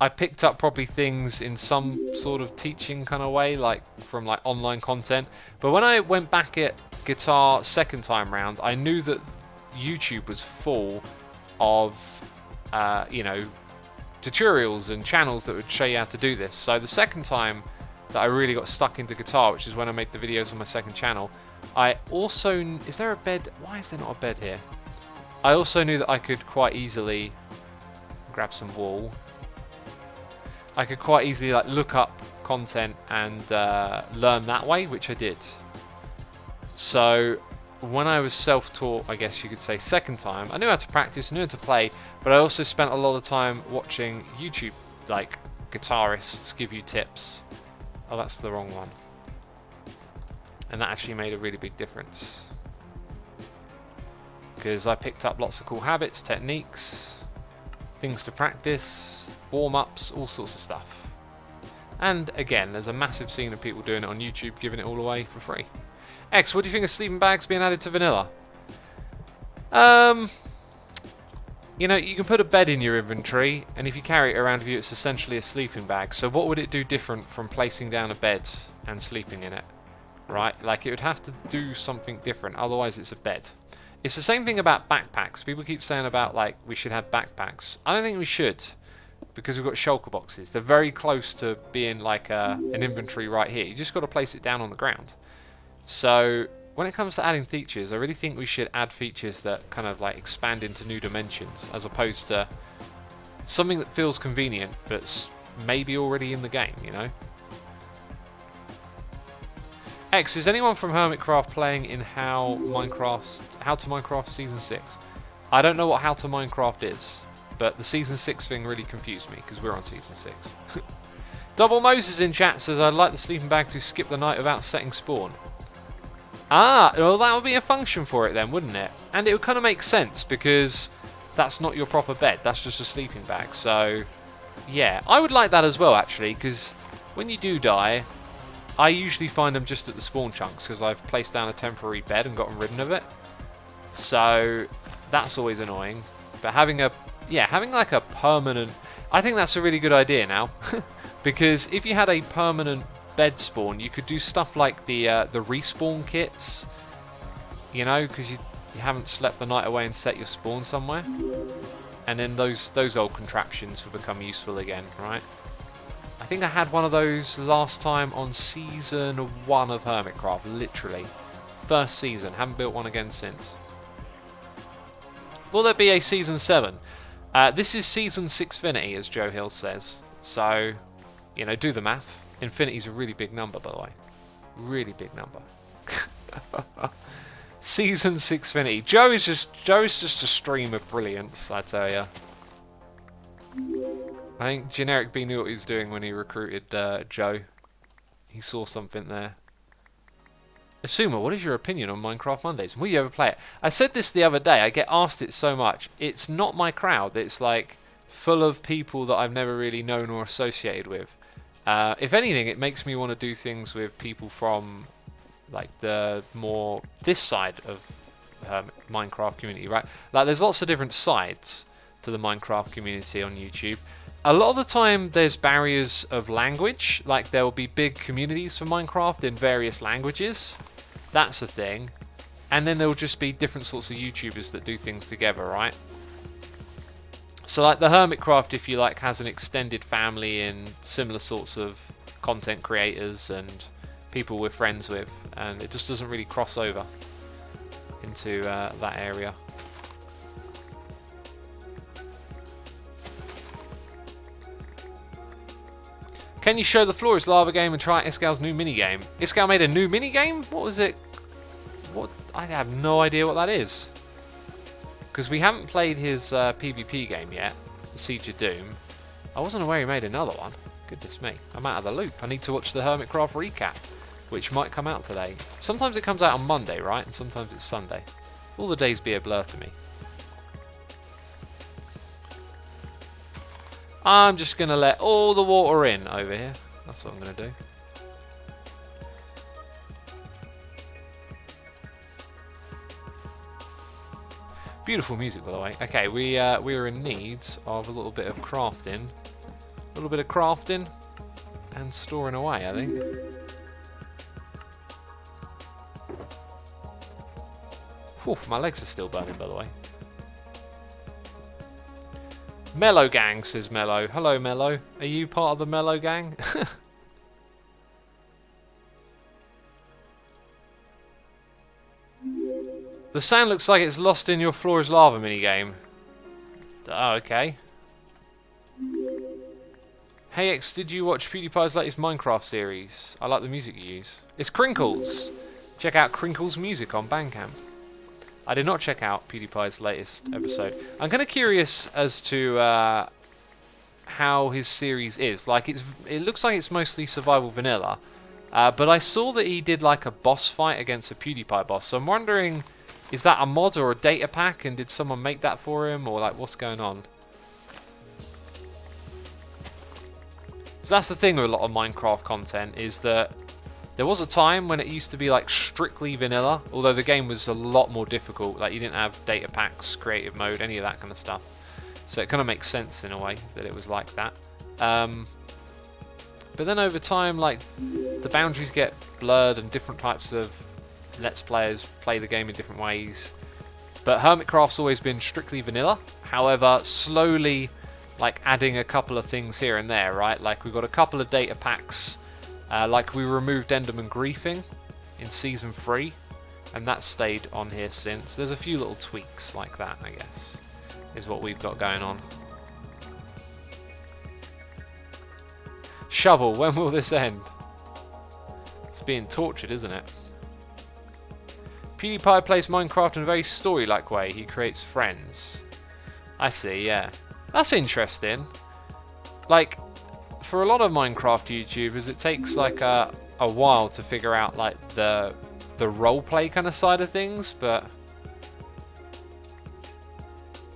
I picked up probably things in some sort of teaching kind of way, like from like online content. But when I went back at guitar second time round, I knew that YouTube was full of, you know, tutorials and channels that would show you how to do this. So the second time that I really got stuck into guitar, which is when I made the videos on my second channel, I also... Is there a bed? Why is there not a bed here? I also knew that I could quite easily grab some wool. I could quite easily like look up content and learn that way, which I did. So when I was self-taught, I guess you could say second time, I knew how to practice, I knew how to play, but I also spent a lot of time watching YouTube, like guitarists give you tips. Oh, that's the wrong one. And that actually made a really big difference, because I picked up lots of cool habits, techniques, things to practice, warm-ups, all sorts of stuff. And again, there's a massive scene of people doing it on YouTube, giving it all away for free. X, what do you think of sleeping bags being added to vanilla? You know, you can put a bed in your inventory, and if you carry it around with you, it's essentially a sleeping bag. So what would it do different from placing down a bed and sleeping in it? Right? Like, it would have to do something different, otherwise it's a bed. It's the same thing about backpacks. People keep saying about, like, we should have backpacks. I don't think we should, because we've got shulker boxes. They're very close to being like an inventory right here. You just got to place it down on the ground. So when it comes to adding features, I really think we should add features that kind of like expand into new dimensions, as opposed to something that feels convenient but's maybe already in the game, you know? X, is anyone from Hermitcraft playing in How to Minecraft Season 6? I don't know what How to Minecraft is. But the Season 6 thing really confused me, because we're on Season 6. Double Moses in chat says, I'd like the sleeping bag to skip the night without setting spawn. Ah, well that would be a function for it then, wouldn't it? And it would kind of make sense, because that's not your proper bed, that's just a sleeping bag. So, yeah, I would like that as well, actually, because when you do die, I usually find them just at the spawn chunks, because I've placed down a temporary bed and gotten rid of it. So, that's always annoying. But having like a permanent... I think that's a really good idea now. Because if you had a permanent bed spawn, you could do stuff like the respawn kits. You know, because you haven't slept the night away and set your spawn somewhere. And then those old contraptions will become useful again, right? I think I had one of those last time on Season 1 of Hermitcraft, literally. First season, haven't built one again since. Will there be a Season 7? This is Season 6finity, as Joe Hill says. So, you know, do the math. Infinity's a really big number, by the way. Really big number. Season 6finity. Joe is just a stream of brilliance, I tell you. I think Generic B knew what he was doing when he recruited Joe. He saw something there. Asuma, what is your opinion on Minecraft Mondays? Will you ever play it? I said this the other day. I get asked it so much. It's not my crowd. It's like full of people that I've never really known or associated with. If anything, it makes me want to do things with people from like the more this side of Minecraft community, right? Like there's lots of different sides to the Minecraft community on YouTube. A lot of the time there's barriers of language, like there will be big communities for Minecraft in various languages. That's a thing. And then there will just be different sorts of YouTubers that do things together, right? So like the Hermitcraft, if you like, has an extended family and similar sorts of content creators and people we're friends with, and it just doesn't really cross over into that area. Can you show the floor is lava game and try Iscal's new minigame? Iscal made a new minigame? What was it? What? I have no idea what that is. Because we haven't played his PvP game yet, Siege of Doom. I wasn't aware he made another one. Goodness me, I'm out of the loop. I need to watch the Hermitcraft recap, which might come out today. Sometimes it comes out on Monday, right? And sometimes it's Sunday. All the days be a blur to me. I'm just going to let all the water in over here. That's what I'm going to do. Beautiful music, by the way. Okay, we are in need of a little bit of crafting. A little bit of crafting and storing away, I think. Whew, my legs are still burning, by the way. Mellow Gang, says Mellow. Hello, Mellow. Are you part of the Mellow Gang? The sand looks like it's lost in your floor is lava minigame. Oh, okay. Hey X, did you watch PewDiePie's latest Minecraft series? I like the music you use. It's Crinkles. Check out Crinkles' music on Bandcamp. I did not check out PewDiePie's latest episode. I'm kind of curious as to how his series is. Like, it looks like it's mostly survival vanilla, but I saw that he did like a boss fight against a PewDiePie boss. So I'm wondering, is that a mod or a data pack, and did someone make that for him, or like what's going on? So that's the thing with a lot of Minecraft content, is that there was a time when it used to be like strictly vanilla, although the game was a lot more difficult. Like you didn't have data packs, creative mode, any of that kind of stuff. So it kind of makes sense in a way that it was like that. But then over time, like the boundaries get blurred and different types of Let's Players play the game in different ways. But Hermitcraft's always been strictly vanilla. However, slowly like adding a couple of things here and there, right? Like we've got a couple of data packs. Like we removed Enderman Griefing in Season 3, and that's stayed on here since. There's a few little tweaks like that, I guess, is what we've got going on. Shovel, when will this end? It's being tortured, isn't it? PewDiePie plays Minecraft in a very story-like way. He creates friends. I see, yeah. That's interesting. Like, for a lot of Minecraft YouTubers, it takes like a while to figure out like the roleplay kind of side of things, but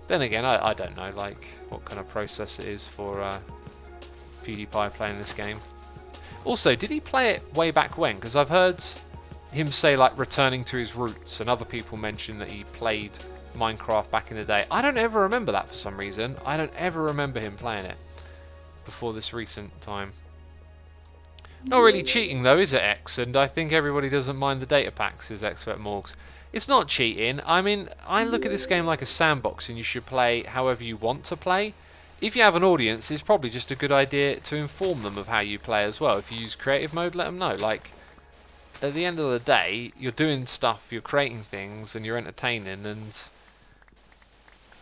then again, I don't know like what kind of process it is for PewDiePie playing this game. Also, did he play it way back when? Because I've heard him say like returning to his roots, and other people mention that he played Minecraft back in the day. I don't ever remember that for some reason. I don't ever remember him playing it before this recent time. Not really cheating though, is it, X? And I think everybody doesn't mind the data packs, says Expert Morgs. It's not cheating. I mean, I look at this game like a sandbox, and you should play however you want to play. If you have an audience, it's probably just a good idea to inform them of how you play as well. If you use creative mode, let them know. Like, at the end of the day, you're doing stuff, you're creating things, and you're entertaining, and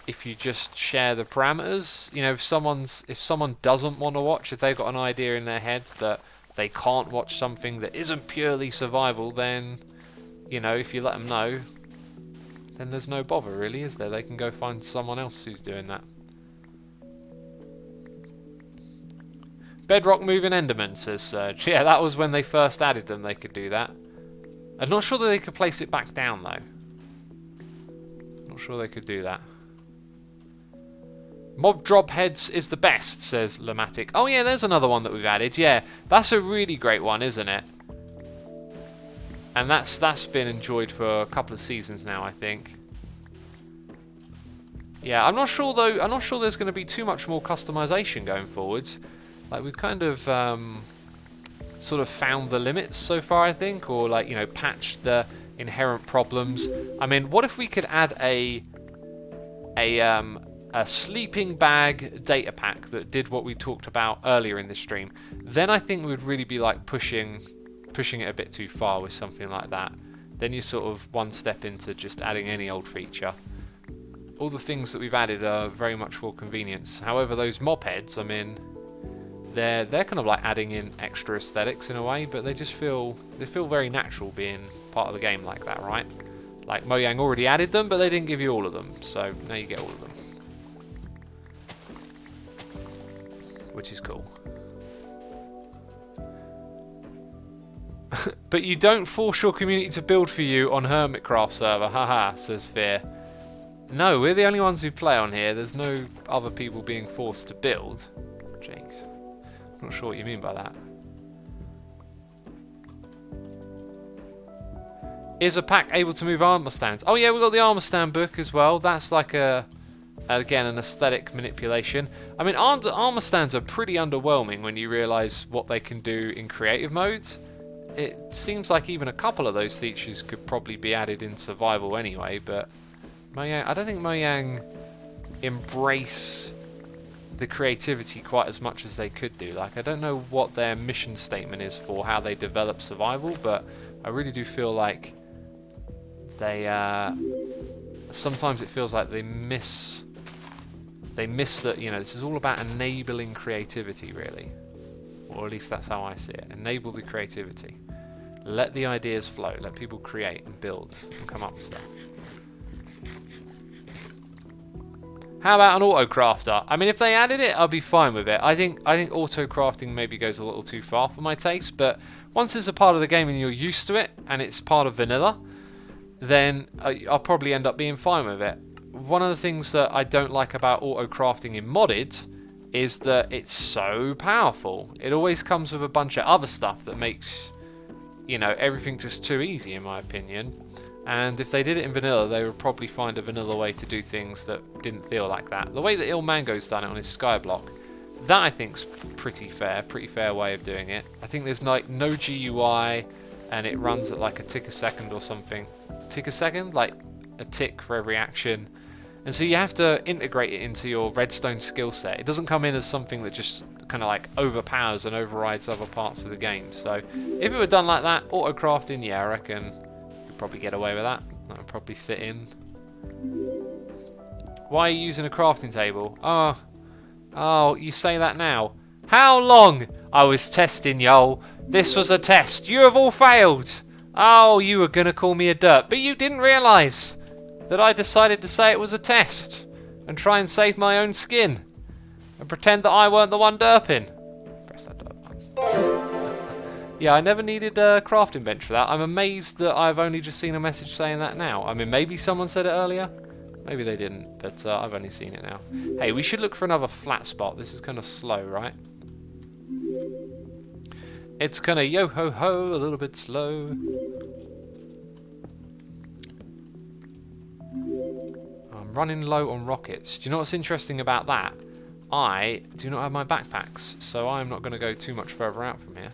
if you just share the parameters, you know, if someone doesn't want to watch, if they've got an idea in their heads that they can't watch something that isn't purely survival, then, you know, if you let them know, then there's no bother really, is there? They can go find someone else who's doing that. Bedrock moving Enderman, says Serge. Yeah, that was when they first added them, they could do that. I'm not sure that they could place it back down though. Not sure they could do that. Mob drop heads is the best, says Lamatic. Oh yeah, there's another one that we've added. Yeah, that's a really great one, isn't it? And that's been enjoyed for a couple of seasons now, I think. Yeah, I'm not sure though. I'm not sure there's going to be too much more customization going forwards. Like, we've kind of sort of found the limits so far, I think, or like, you know, patched the inherent problems. I mean, what if we could add a sleeping bag data pack that did what we talked about earlier in this stream? Then I think we'd really be like pushing it a bit too far with something like that. Then you're sort of one step into just adding any old feature. All the things that we've added are very much for convenience. However, those mob heads, I mean, they're kind of like adding in extra aesthetics in a way, but they feel very natural being part of the game like that, right? Like Mojang already added them, but they didn't give you all of them, so now you get all of them, which is cool. But you don't force your community to build for you on Hermitcraft server, haha, says Fear. No, we're the only ones who play on here. There's no other people being forced to build. Jinx. Not sure what you mean by that. Is a pack able to move armor stands? Oh yeah, we've got the armor stand book as well. That's like again, an aesthetic manipulation. I mean, armor stands are pretty underwhelming when you realise what they can do in creative modes. It seems like even a couple of those features could probably be added in survival anyway, but Mojang, I don't think Mojang embrace the creativity quite as much as they could do. Like, I don't know what their mission statement is for how they develop survival, but I really do feel like they sometimes it feels like they miss that, you know, this is all about enabling creativity really, or at least that's how I see it. Enable the creativity, let the ideas flow, let people create and build and come up with stuff. How about an auto crafter? I mean, if they added it, I'll be fine with it. I think auto crafting maybe goes a little too far for my taste, but once it's a part of the game and you're used to it and it's part of vanilla, then I'll probably end up being fine with it. One of the things that I don't like about auto crafting in modded is that it's so powerful. It always comes with a bunch of other stuff that makes, you know, everything just too easy in my opinion. And if they did it in vanilla, they would probably find a vanilla way to do things that didn't feel like that. The way that Il Mango's done it on his skyblock, that I think's pretty fair way of doing it. I think there's like no GUI, and it runs at like a tick a second or something. Tick a second? Like a tick for every action. And so you have to integrate it into your Redstone skill set. It doesn't come in as something that just kind of like overpowers and overrides other parts of the game. So if it were done like that, auto crafting, yeah, I reckon probably get away with that. That would probably fit in. Why are you using a crafting table? Oh, you say that now. How long? I was testing, yo. This was a test. You have all failed. Oh, you were gonna call me a derp, but you didn't realise that I decided to say it was a test and try and save my own skin. and pretend that I weren't the one derping. Press that derp button. Yeah, I never needed a crafting bench for that. I'm amazed that I've only just seen a message saying that now. I mean, maybe someone said it earlier. Maybe they didn't, but I've only seen it now. Hey, we should look for another flat spot. This is kind of slow, right? It's kind of yo-ho-ho, a little bit slow. I'm running low on rockets. Do you know what's interesting about that? I do not have my backpacks, so I'm not going to go too much further out from here.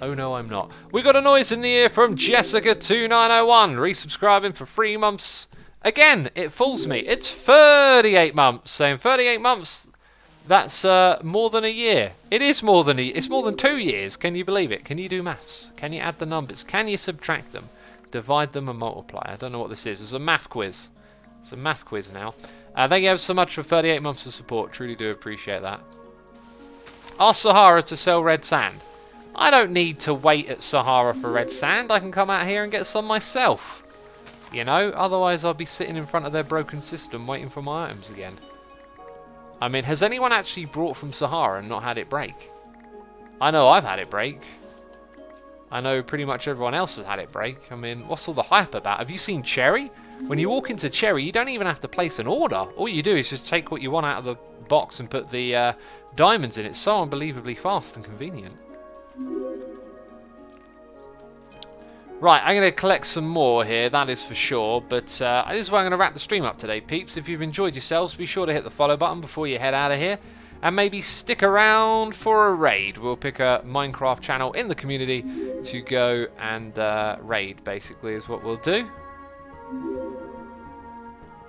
Oh no, I'm not. We got a noise in the ear from Jessica2901, resubscribing for 3 months. Again, it fools me. It's 38 months. Saying 38 months, that's more than a year. It is more than it's more than 2 years. Can you believe it? Can you do maths? Can you add the numbers? Can you subtract them? Divide them and multiply. I don't know what this is. It's a math quiz. It's a math quiz now. Thank you ever so much for 38 months of support. Truly do appreciate that. Ask Sahara to sell red sand. I don't need to wait at Sahara for red sand. I can come out here and get some myself. You know, otherwise I'll be sitting in front of their broken system waiting for my items again. I mean, has anyone actually brought from Sahara and not had it break? I know I've had it break. I know pretty much everyone else has had it break. I mean, what's all the hype about? Have you seen Cherry? When you walk into Cherry, you don't even have to place an order. All you do is just take what you want out of the box and put the diamonds in. It's so unbelievably fast and convenient. Right, I'm going to collect some more here, that is for sure, but this is where I'm going to wrap the stream up today, peeps. If you've enjoyed yourselves, be sure to hit the follow button before you head out of here, and maybe stick around for a raid. We'll pick a Minecraft channel in the community to go and raid, basically, is what we'll do.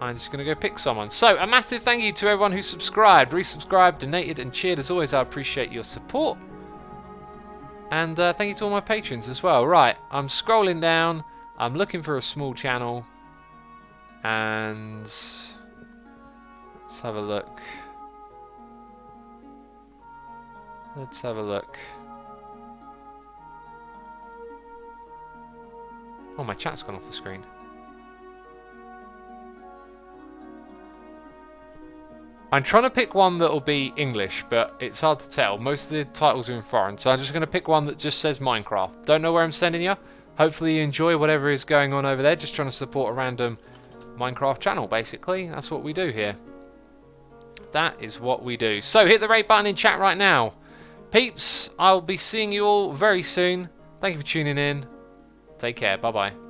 I'm just going to go pick someone. So, a massive thank you to everyone who subscribed, resubscribed, donated, and cheered. As always, I appreciate your support. And thank you to all my patrons as well. Right, I'm scrolling down. I'm looking for a small channel. And let's have a look. Let's have a look. Oh, my chat's gone off the screen. I'm trying to pick one that will be English, but it's hard to tell. Most of the titles are in foreign, so I'm just going to pick one that just says Minecraft. Don't know where I'm sending you. Hopefully you enjoy whatever is going on over there. Just trying to support a random Minecraft channel, basically. That's what we do here. That is what we do. So hit the rate button in chat right now. Peeps, I'll be seeing you all very soon. Thank you for tuning in. Take care. Bye-bye.